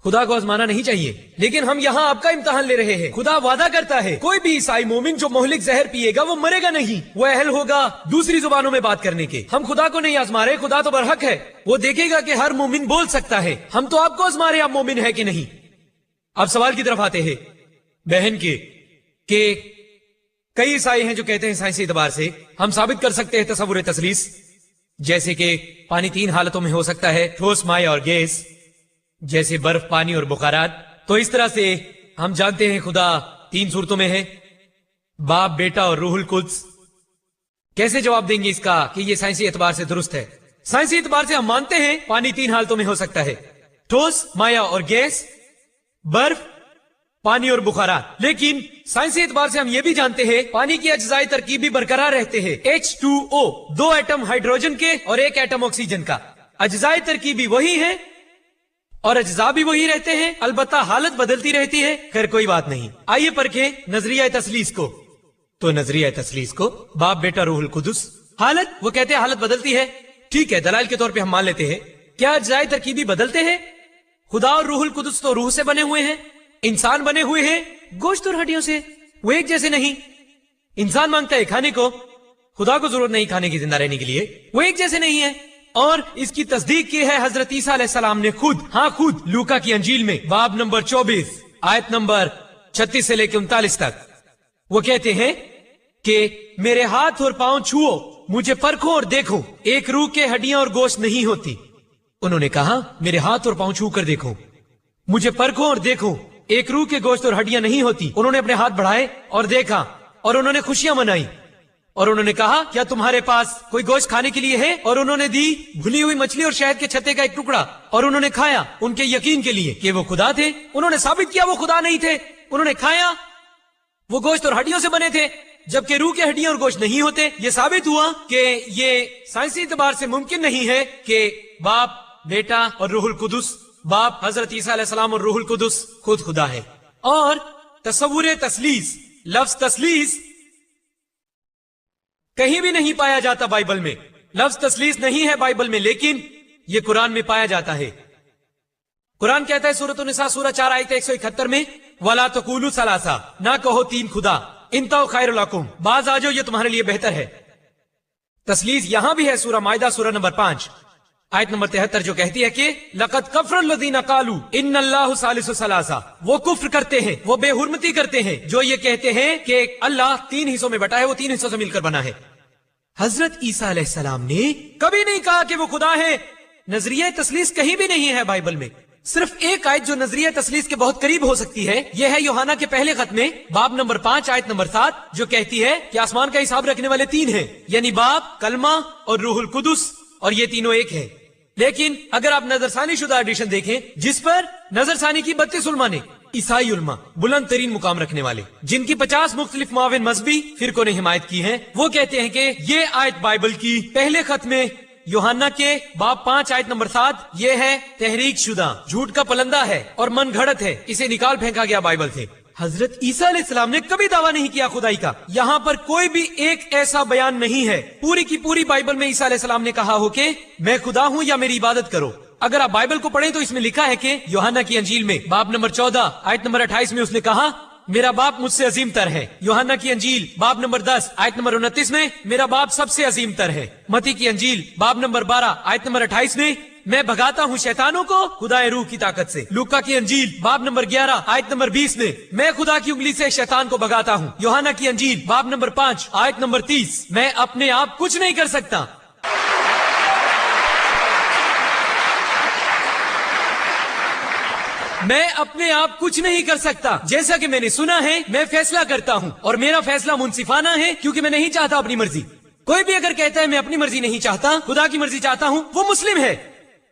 खुदा को आजमाना नहीं चाहिए, लेकिन हम यहाँ आपका इम्तिहान ले रहे हैं। खुदा वादा करता है कोई भी ईसाई मोमिन जो मोहलिक जहर पिएगा वो मरेगा नहीं, वो अहल होगा दूसरी जुबानों में बात करने के। हम खुदा को नहीं आजमा रहे, खुदा तो बरहक है, वो देखेगा कि हर मोमिन बोल सकता है। हम तो आपको आजमा रहे, आप मोमिन है कि नहीं। अब सवाल की तरफ आते हैं बहन के, कई ईसाई हैं जो कहते हैं साइंसी एतबार से हम साबित कर सकते हैं तसव्वुर तस्लीस, जैसे कि पानी 3 हालतों में हो सकता है, ठोस, माया और गैस, जैसे बर्फ, पानी और बुखारात। तो इस तरह से हम जानते हैं खुदा 3 सूरतों में है, बाप, बेटा और रूहुल कुद्स। कैसे जवाब देंगे इसका कि ये साइंसी एतबार से दुरुस्त है? साइंसी एतबार से हम मानते हैं पानी 3 हालतों में हो सकता है, ठोस, माया और गैस, बर्फ, पानी और बुखारात। लेकिन साइंसी एतबार से हम ये भी जानते हैं पानी की अज्जाई तरकीब भी बरकरार रहते हैं। H2O, 2 एटम हाइड्रोजन के और 1 एटम ऑक्सीजन का। अज्जाई तरकीब भी वही है और अज्जा भी वही रहते हैं, अलबत्ता हालत बदलती रहती है। खैर कोई बात नहीं, आइए परखें नजरिया तस्लीस को। तो नजरिया तस्लीस को बाप, बेटा, रूहुल कुद्दुस। हालत, वो कहते हैं हालत बदलती है, ठीक है, दलाल के तौर पे हम मान लेते हैं। क्या अज्जाई तरकीबी बदलते हैं? खुदा और रूहुल कुद्दुस तो रूह से बने हुए हैं, इंसान बने हुए हैं गोश्त और हड्डियों से, वो एक जैसे नहीं। इंसान मांगता है खाने को, खुदा को जरूरत नहीं खाने की, जिंदा रहने के लिए, वो एक जैसे नहीं है। और इसकी तस्दीक की है हजरत ईसा अलैहिस्सलाम ने खुद, हाँ खुद, लूका की अंजील में बाब नंबर 24 आयत नंबर 36 से लेकर 39 तक वो कहते हैं कि मेरे हाथ और पांव छुओ, मुझे परखो और देखो, एक रूह के हड्डियां और गोश्त नहीं होती। उन्होंने कहा मेरे हाथ और पांव छू कर देखो, मुझे परखो और देखो, एक रूह के गोश्त और हड्डियां नहीं होती। उन्होंने अपने हाथ बढ़ाए और देखा और उन्होंने खुशियां मनाई और उन्होंने कहा क्या तुम्हारे पास कोई गोश्त खाने के लिए है? और उन्होंने दी भुनी हुई मछली और शहद के छत्ते का एक टुकड़ा और उन्होंने खाया, उनके यकीन के लिए कि वो खुदा थे। उन्होंने साबित किया वो खुदा नहीं थे, उन्होंने खाया, वो गोश्त और हड्डियों से बने थे, जबकि रूह के हड्डियां और गोश्त नहीं होते। ये साबित हुआ कि ये साइंसी एतबार से मुमकिन नहीं है कि बाप, बेटा और रूहुल कुद्दुस, बाप हजरत ईसा अलैहिस्सलाम और रूहुल कुद्दुस खुद खुदा है। और तसव्वुर तस्लीस, लफ्ज तस्लीस कहीं भी नहीं पाया जाता बाइबल में, लफ्ज तस्लीस नहीं है बाइबल में, लेकिन ये कुरान में पाया जाता है। कुरान कहता है सूरत निसा सूरह 4 आयत 171 में, वला तक़ूलू सलासा, ना कहो 3 खुदा, इंतौ खैरुल लकुम, बाज आ जाओ ये तुम्हारे लिए बेहतर है। तस्लीस यहां भी है सूरह माइदा सूरह नंबर 5 आयत नंबर 73 जो कहती है कि लक़द कफ़रल लज़ीना क़ालू इन्नल्लाहु सालिसु सलासा, वो कुफ्र करते हैं, वो बेहुरमती करते हैं जो ये कहते हैं कि अल्लाह 3 हिस्सों में बटा है, वो 3 हिस्सों से मिलकर बना है। हजरत ईसा अलैहिस्सलाम ने कभी नहीं कहा कि वो खुदा है। नजरिया तस्लीस कहीं भी नहीं है बाइबल में। सिर्फ एक आयत जो नजरिया तस्लीस के बहुत करीब हो सकती है, यह है यूहन्ना के पहले खत में बाब नंबर 5 आयत नंबर 7 जो कहती है कि आसमान का हिसाब रखने वाले 3 हैं, यानी बाप, कलमा और रूहुल कुद्दुस, और ये तीनों एक है। लेकिन अगर आप नजरसानी शुदा एडिशन देखें, जिस पर नजरसानी की 32 उलमा ने, ईसाई उलमा, बुलंद तरीन मुकाम रखने वाले, जिनकी 50 मुख्तलिफ मुआविन मजहबी फिरकों ने हिमायत की है, वो कहते हैं कि ये आयत बाइबल की पहले खत में यूहन्ना के बाब 5 आयत नंबर 7 ये है तहरीक शुदा, झूठ का पलंदा है और मन घड़त है, इसे निकाल फेंका गया बाइबल से। حضرت عیسیٰ علیہ السلام نے کبھی دعویٰ نہیں کیا خدائی کا. یہاں پر کوئی بھی ایک ایسا بیان نہیں ہے پوری کی پوری بائبل میں عیسیٰ علیہ السلام نے کہا ہو کہ میں خدا ہوں یا میری عبادت کرو. اگر آپ بائبل کو پڑھیں تو اس میں لکھا ہے کہ یوحنا کی انجیل میں باب نمبر 14 آیت نمبر 28 میں اس نے کہا میرا باپ مجھ سے عظیم تر ہے. یوحنا کی انجیل باب نمبر 10 آیت نمبر 29 میں میرا باپ سب سے عظیم تر ہے. متی کی انجیل باب نمبر 12 آیت نمبر 28 میں میں بھگاتا ہوں شیطانوں کو خدا روح کی طاقت سے. لوکا کی انجیل باب نمبر 11 آیت نمبر 20 میں خدا کی انگلی سے شیطان کو بھگاتا ہوں. یوحنا کی انجیل باب نمبر 5 آیت نمبر 30 میں اپنے آپ کچھ نہیں کر سکتا. میں اپنے آپ کچھ نہیں کر سکتا. جیسا کہ میں نے سنا ہے میں فیصلہ کرتا ہوں اور میرا فیصلہ منصفانہ ہے کیونکہ میں نہیں چاہتا اپنی مرضی. کوئی بھی اگر کہتا ہے میں اپنی مرضی نہیں چاہتا خدا کی مرضی چاہتا ہوں وہ مسلم ہے.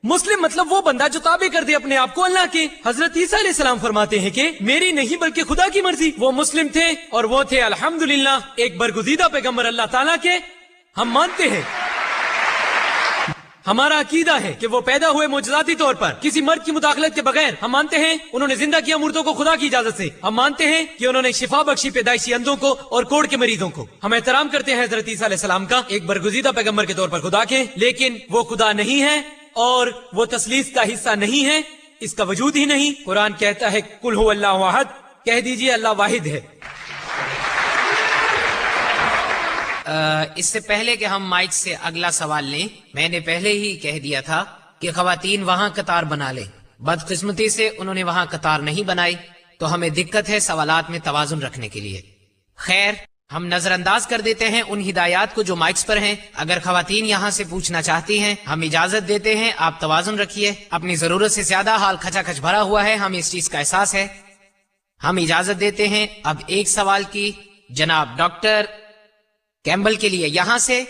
مسلم مطلب وہ بندہ جو تابع کر دے اپنے آپ کو اللہ کے. حضرت عیسیٰ علیہ السلام فرماتے ہیں کہ میری نہیں بلکہ خدا کی مرضی. وہ مسلم تھے اور وہ تھے الحمدللہ ایک برگزیدہ پیغمبر اللہ تعالیٰ کے. ہم مانتے ہیں ہمارا عقیدہ ہے کہ وہ پیدا ہوئے معجزاتی طور پر کسی مرد کی مداخلت کے بغیر. ہم مانتے ہیں انہوں نے زندہ کیا مردوں کو خدا کی اجازت سے. ہم مانتے ہیں کہ انہوں نے شفا بخشی پیدائشی اندھوں کو اور کوڑ کے مریضوں کو. ہم احترام کرتے ہیں حضرت عیسیٰ علیہ السلام کا ایک برگزیدہ پیغمبر کے طور پر خدا کے. لیکن وہ خدا نہیں ہے اور وہ تثلیث کا حصہ نہیں ہے. اس کا وجود ہی نہیں. قرآن کہتا ہے قل هو اللہ احد. کہہ دیجئے اللہ واحد ہے. اس سے پہلے کہ ہم مائک سے اگلا سوال لیں میں نے پہلے ہی کہہ دیا تھا کہ خواتین وہاں قطار بنا لیں. بدقسمتی سے انہوں نے وہاں قطار نہیں بنائی تو ہمیں دقت ہے سوالات میں توازن رکھنے کے لیے. خیر ہم نظر انداز کر دیتے ہیں ان ہدایات کو جو مائکس پر ہیں. اگر خواتین یہاں سے پوچھنا چاہتی ہیں ہم اجازت دیتے ہیں. آپ توازن رکھیے. اپنی ضرورت سے زیادہ حال کھچا کھچ بھرا ہوا ہے. ہمیں اس چیز کا احساس ہے. ہم اجازت دیتے ہیں. اب ایک سوال کی جناب ڈاکٹر کیمبل کے لیے یہاں سے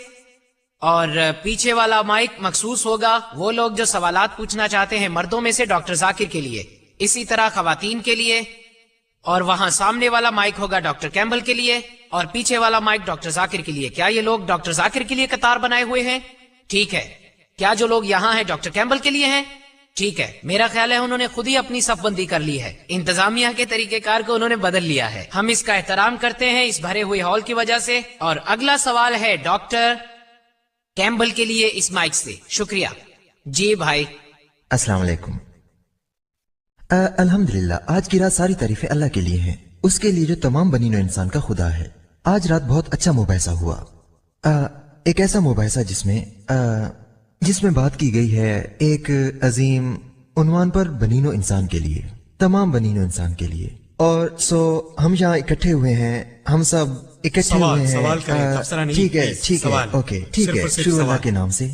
اور پیچھے والا مائک مخصوص ہوگا وہ لوگ جو سوالات پوچھنا چاہتے ہیں مردوں میں سے ڈاکٹر ذاکر کے لیے. اسی طرح خواتین کے لیے. اور وہاں سامنے والا مائک ہوگا ڈاکٹر کیمبل کے لیے اور پیچھے والا مائک ڈاکٹر ذاکر کے لیے. کیا یہ لوگ ڈاکٹر ذاکر کے لیے قطار بنائے ہوئے ہیں؟ ٹھیک ہے. کیا جو لوگ یہاں ہیں ڈاکٹر کیمبل کے لیے ہیں؟ ٹھیک ہے. میرا خیال ہے انہوں نے خود ہی اپنی صف بندی کر لی ہے. انتظامیہ کے طریقہ کار کو انہوں نے بدل لیا ہے. ہم اس کا احترام کرتے ہیں اس بھرے ہوئے ہال کی وجہ سے. اور اگلا سوال ہے ڈاکٹر کیمبل کے لیے اس مائک سے. شکریہ. جی بھائی. السلام علیکم. الحمدللہ آج کی رات ساری تعریفیں اللہ کے لیے ہیں. اس کے لیے جو تمام بنی نوع انسان کا خدا ہے. آج رات بہت اچھا مباحثہ ہوا. ایک ایسا مباحثہ جس میں بات کی گئی ہے ایک عظیم عنوان پر بنی نوع انسان کے لیے, تمام بنی نوع انسان کے لیے. اور ہم یہاں اکٹھے ہوئے ہیں. ہم سب اکٹھے ہوئے ہیں. ٹھیک ہے اوکے ٹھیک ہے. شروع اللہ کے نام سے.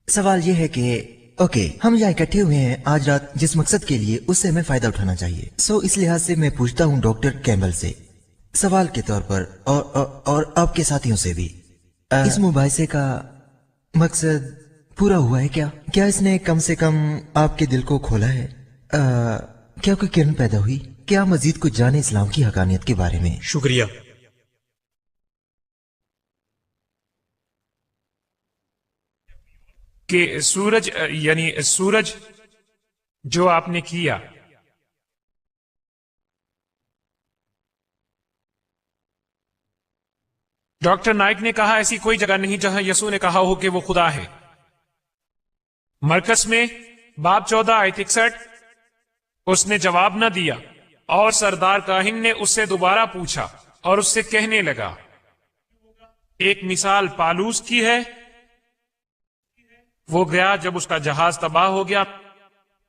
سوال یہ ہے کہ اوکے ہم یہاں اکٹھے ہوئے ہیں آج رات جس مقصد کے لیے اس سے ہمیں فائدہ اٹھانا چاہیے. اس لحاظ سے میں پوچھتا ہوں ڈاکٹر کیمبل سے سوال کے طور پر اور آپ کے ساتھیوں سے بھی, اس مباحثے کا مقصد پورا ہوا ہے کیا؟ کیا اس نے کم سے کم آپ کے دل کو کھولا ہے؟ کیا کوئی کرن پیدا ہوئی؟ کیا مزید کچھ جانے اسلام کی حقانیت کے بارے میں؟ شکریہ. کہ سورج جو آپ نے کیا ڈاکٹر نائک نے کہا ایسی کوئی جگہ نہیں جہاں یسوع نے کہا ہو کہ وہ خدا ہے. مرکز میں باب 14 آیت 61 اس نے جواب نہ دیا اور سردار کاہن نے اس سے دوبارہ پوچھا اور اس سے کہنے لگا. ایک مثال پالوس کی ہے. وہ گیا جب اس کا جہاز تباہ ہو گیا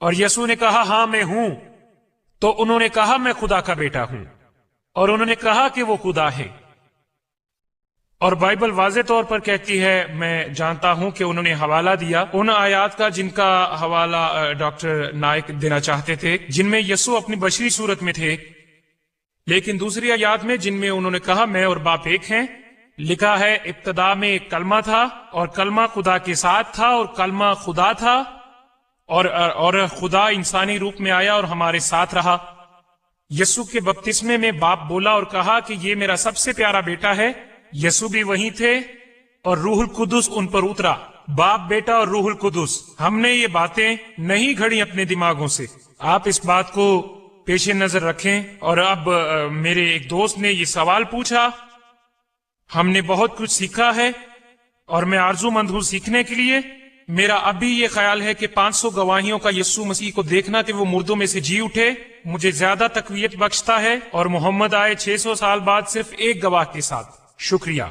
اور یسوع نے کہا ہاں میں ہوں. تو انہوں نے کہا میں خدا کا بیٹا ہوں اور انہوں نے کہا کہ وہ خدا ہے. اور بائبل واضح طور پر کہتی ہے, میں جانتا ہوں کہ انہوں نے حوالہ دیا ان آیات کا جن کا حوالہ ڈاکٹر نائک دینا چاہتے تھے جن میں یسوع اپنی بشری صورت میں تھے, لیکن دوسری آیات میں جن میں انہوں نے کہا میں اور باپ ایک ہیں, لکھا ہے ابتدا میں ایک کلمہ تھا اور کلمہ خدا کے ساتھ تھا اور کلمہ خدا تھا اور خدا انسانی روپ میں آیا اور ہمارے ساتھ رہا. یسوع کے بپتسمے میں باپ بولا اور کہا کہ یہ میرا سب سے پیارا بیٹا ہے. یسوع بھی وہیں تھے اور روح القدس ان پر اترا. باپ بیٹا اور روح القدس. ہم نے یہ باتیں نہیں گھڑی اپنے دماغوں سے. آپ اس بات کو پیش نظر رکھیں. اور اب میرے ایک دوست نے یہ سوال پوچھا. ہم نے بہت کچھ سیکھا ہے اور میں آرزو مند ہوں سیکھنے کے لیے. میرا اب بھی یہ خیال ہے کہ 500 گواہیوں کا یسوع مسیح کو دیکھنا کہ وہ مردوں میں سے جی اٹھے مجھے زیادہ تقویت بخشتا ہے، اور محمد آئے 600 سال بعد صرف ایک گواہ کے ساتھ. شکریہ.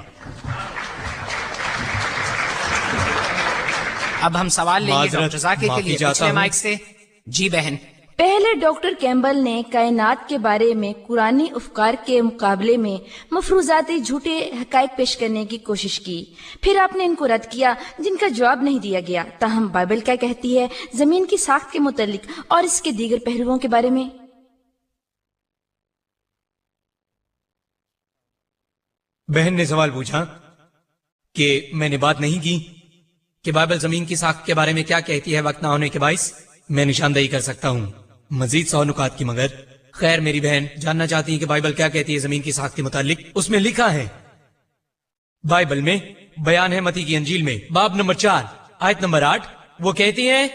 اب ہم سوال لیں گے ڈاکٹر ذاکر کے لیے پچھلے مائک سے. جی بہن. پہلے ڈاکٹر کیمبل نے کائنات کے بارے میں قرآنی افکار کے مقابلے میں مفروضاتی جھوٹے حقائق پیش کرنے کی کوشش کی. پھر آپ نے ان کو رد کیا جن کا جواب نہیں دیا گیا. تاہم بائبل کیا کہتی ہے زمین کی ساخت کے متعلق اور اس کے دیگر پہلوؤں کے بارے میں؟ بہن نے سوال پوچھا کہ میں نے بات نہیں کی کہ بائبل زمین کی ساخت کے بارے میں کیا کہتی ہے وقت نہ ہونے کے باعث. میں نشاندہی کر سکتا ہوں مزید 100 نکات کی، مگر خیر میری بہن جاننا چاہتی ہیں کہ بائبل کیا کہتی ہے زمین کی ساخت کے متعلق. اس میں لکھا ہے، بائبل میں بیان ہے متی کی انجیل میں باب نمبر 4 آیت نمبر 8. وہ کہتی ہے،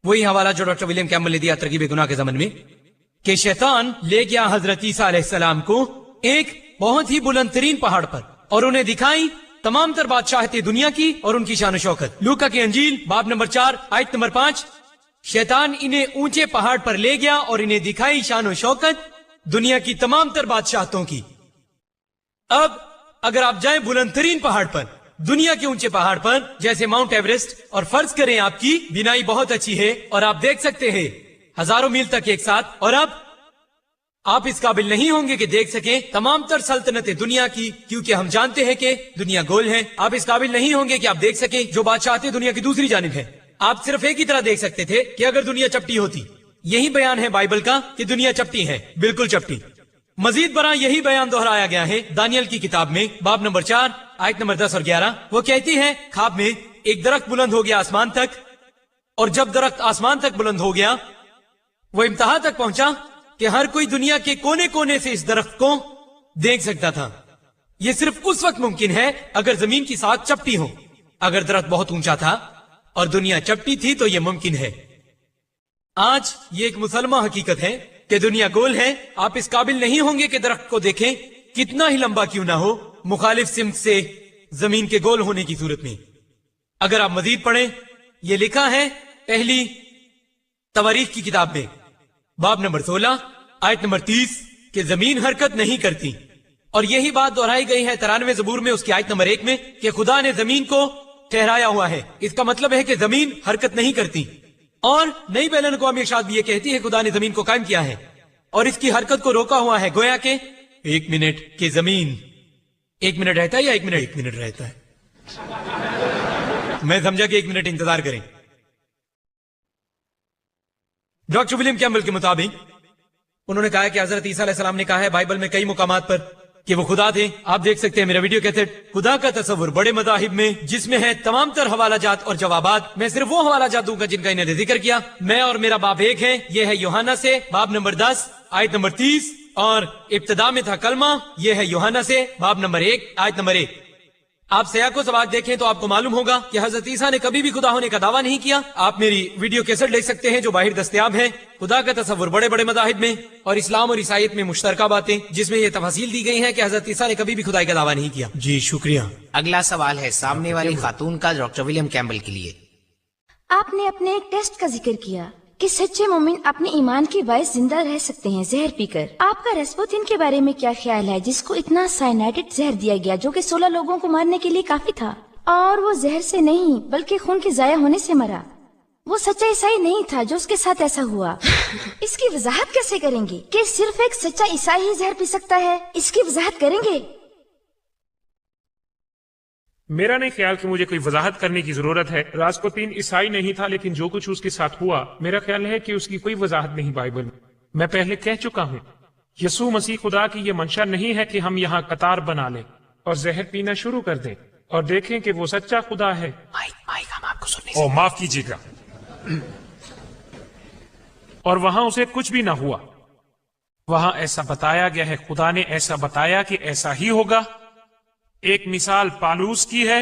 وہی حوالہ جو ڈاکٹر ولیم کیمبل نے دیا ترغیب گناہ کے ضمن میں، کہ شیطان لے گیا حضرت عیسیٰ علیہ السلام کو ایک بہت ہی بلند ترین پہاڑ پر اور انہیں دکھائی تمام تر بادشاہت دنیا کی اور ان کی شان و شوکت. لوکا کی انجیل باب نمبر 4 آیت نمبر 5. شیطان انہیں اونچے پہاڑ پر لے گیا اور انہیں دکھائی شان و شوکت دنیا کی تمام تر بادشاہتوں کی. اب اگر آپ جائیں بلند ترین پہاڑ پر، دنیا کے اونچے پہاڑ پر جیسے ماؤنٹ ایوریسٹ، اور فرض کریں آپ کی بینائی بہت اچھی ہے اور آپ دیکھ سکتے ہیں ہزاروں میل تک ایک ساتھ، اور اب آپ اس قابل نہیں ہوں گے کہ دیکھ سکیں تمام تر سلطنتیں دنیا کی، کیونکہ ہم جانتے ہیں کہ دنیا گول ہے. آپ اس قابل نہیں ہوں گے کہ آپ دیکھ سکیں جو بادشاہتیں دنیا کی دوسری جانب ہے. آپ صرف ایک ہی طرح دیکھ سکتے تھے کہ اگر دنیا چپٹی ہوتی. یہی بیان ہے بائبل کا کہ دنیا چپٹی ہے، بالکل چپٹی. مزید برآں یہی بیان دہرایا گیا ہے دانیل کی کتاب میں باب نمبر 4 آیت نمبر 10 اور 11. وہ کہتی ہے، خواب میں ایک درخت بلند ہو گیا آسمان تک، اور جب درخت آسمان تک بلند ہو گیا وہ انتہا تک پہنچا کہ ہر کوئی دنیا کے کونے کونے سے اس درخت کو دیکھ سکتا تھا. یہ صرف اس وقت ممکن ہے اگر زمین کی ساخت چپٹی ہو. اگر درخت بہت اونچا تھا اور دنیا چپٹی تھی تو یہ ممکن ہے. آج یہ ایک مسلمہ حقیقت ہے کہ دنیا گول ہے. آپ اس قابل نہیں ہوں گے کہ درخت کو دیکھیں کتنا ہی لمبا کیوں نہ ہو مخالف سمت سے زمین کے گول ہونے کی صورت میں. اگر آپ مزید پڑھیں، یہ لکھا ہے پہلی تواریخ کی کتاب میں باب نمبر 16 آیت نمبر 30 کہ زمین حرکت نہیں کرتی. اور یہی بات دہرائی گئی ہے 93 زبور میں اس کی آیت نمبر 1 میں کہ خدا نے زمین کو ٹھہرایا ہوا ہے. اس کا مطلب ہے کہ زمین حرکت نہیں کرتی. اور نئی بین الاقوامی ارشاد بھی یہ کہتی ہے خدا نے زمین کو قائم کیا ہے اور اس کی حرکت کو روکا ہوا ہے، گویا کہ 1 منٹ کی زمین 1 منٹ رہتا ہے یا 1 منٹ رہتا ہے. میں سمجھا کہ 1 منٹ انتظار کریں. ڈاکٹر ولیم کیمبل کے مطابق انہوں نے کہا کہ حضرت عیسیٰ علیہ السلام نے کہا ہے بائبل میں کئی مقامات پر کہ وہ خدا تھے. آپ دیکھ سکتے ہیں میرا ویڈیو کیسٹ خدا کا تصور بڑے مذاہب میں، جس میں ہے تمام تر حوالہ جات اور جوابات. میں صرف وہ حوالہ جات دوں گا جن کا انہوں نے ذکر کیا. میں اور میرا باپ ایک ہے. یہ ہے یوحنا سے باب نمبر 10 آیت نمبر 30، اور ابتدا میں تھا کلمہ. یہ ہے یوحنا سے باب نمبر 1 آیت نمبر 1. آپ سیاق و سباق دیکھیں تو آپ کو معلوم ہوگا کہ حضرت عیسیٰ نے کبھی بھی خدا ہونے کا دعویٰ نہیں کیا. آپ میری ویڈیو کیسٹ لے سکتے ہیں جو باہر دستیاب ہے. خدا کا تصور بڑے بڑے مذاہب میں اور اسلام اور عیسائیت میں مشترکہ باتیں، جس میں یہ تفاصیل دی گئی ہیں کہ حضرت عیسیٰ نے کبھی بھی خدائی کا دعویٰ نہیں کیا. جی شکریہ. اگلا سوال ہے سامنے والی خاتون کا ڈاکٹر ولیم کیمبل کے لیے. آپ نے اپنے ایک ٹیسٹ کا ذکر کیا کہ سچے مومن اپنے ایمان کے باعث زندہ رہ سکتے ہیں زہر پی کر. آپ کا رسپوتین کے بارے میں کیا خیال ہے، جس کو اتنا سائنائڈڈ زہر دیا گیا جو کہ 16 لوگوں کو مارنے کے لیے کافی تھا، اور وہ زہر سے نہیں بلکہ خون کے ضائع ہونے سے مرا؟ وہ سچا عیسائی نہیں تھا جو اس کے ساتھ ایسا ہوا. اس کی وضاحت کیسے کریں گے کہ صرف ایک سچا عیسائی ہی زہر پی سکتا ہے؟ اس کی وضاحت کریں گے؟ میرا نہیں خیال کہ مجھے کوئی وضاحت کرنے کی ضرورت ہے. راسپوتین عیسائی نہیں تھا، لیکن جو کچھ اس کے ساتھ ہوا میرا خیال ہے کہ اس کی کوئی وضاحت نہیں بائبل میں. میں پہلے کہہ چکا ہوں یسوع مسیح خدا کی یہ منشا نہیں ہے کہ ہم یہاں قطار بنا لیں اور زہر پینا شروع کر دیں اور دیکھیں کہ وہ سچا خدا ہے. ہم آپ کو سننے معاف کیجیے گا. اور وہاں اسے کچھ بھی نہ ہوا. وہاں ایسا بتایا گیا ہے، خدا نے ایسا بتایا کہ ایسا ہی ہوگا. ایک مثال پالوس کی ہے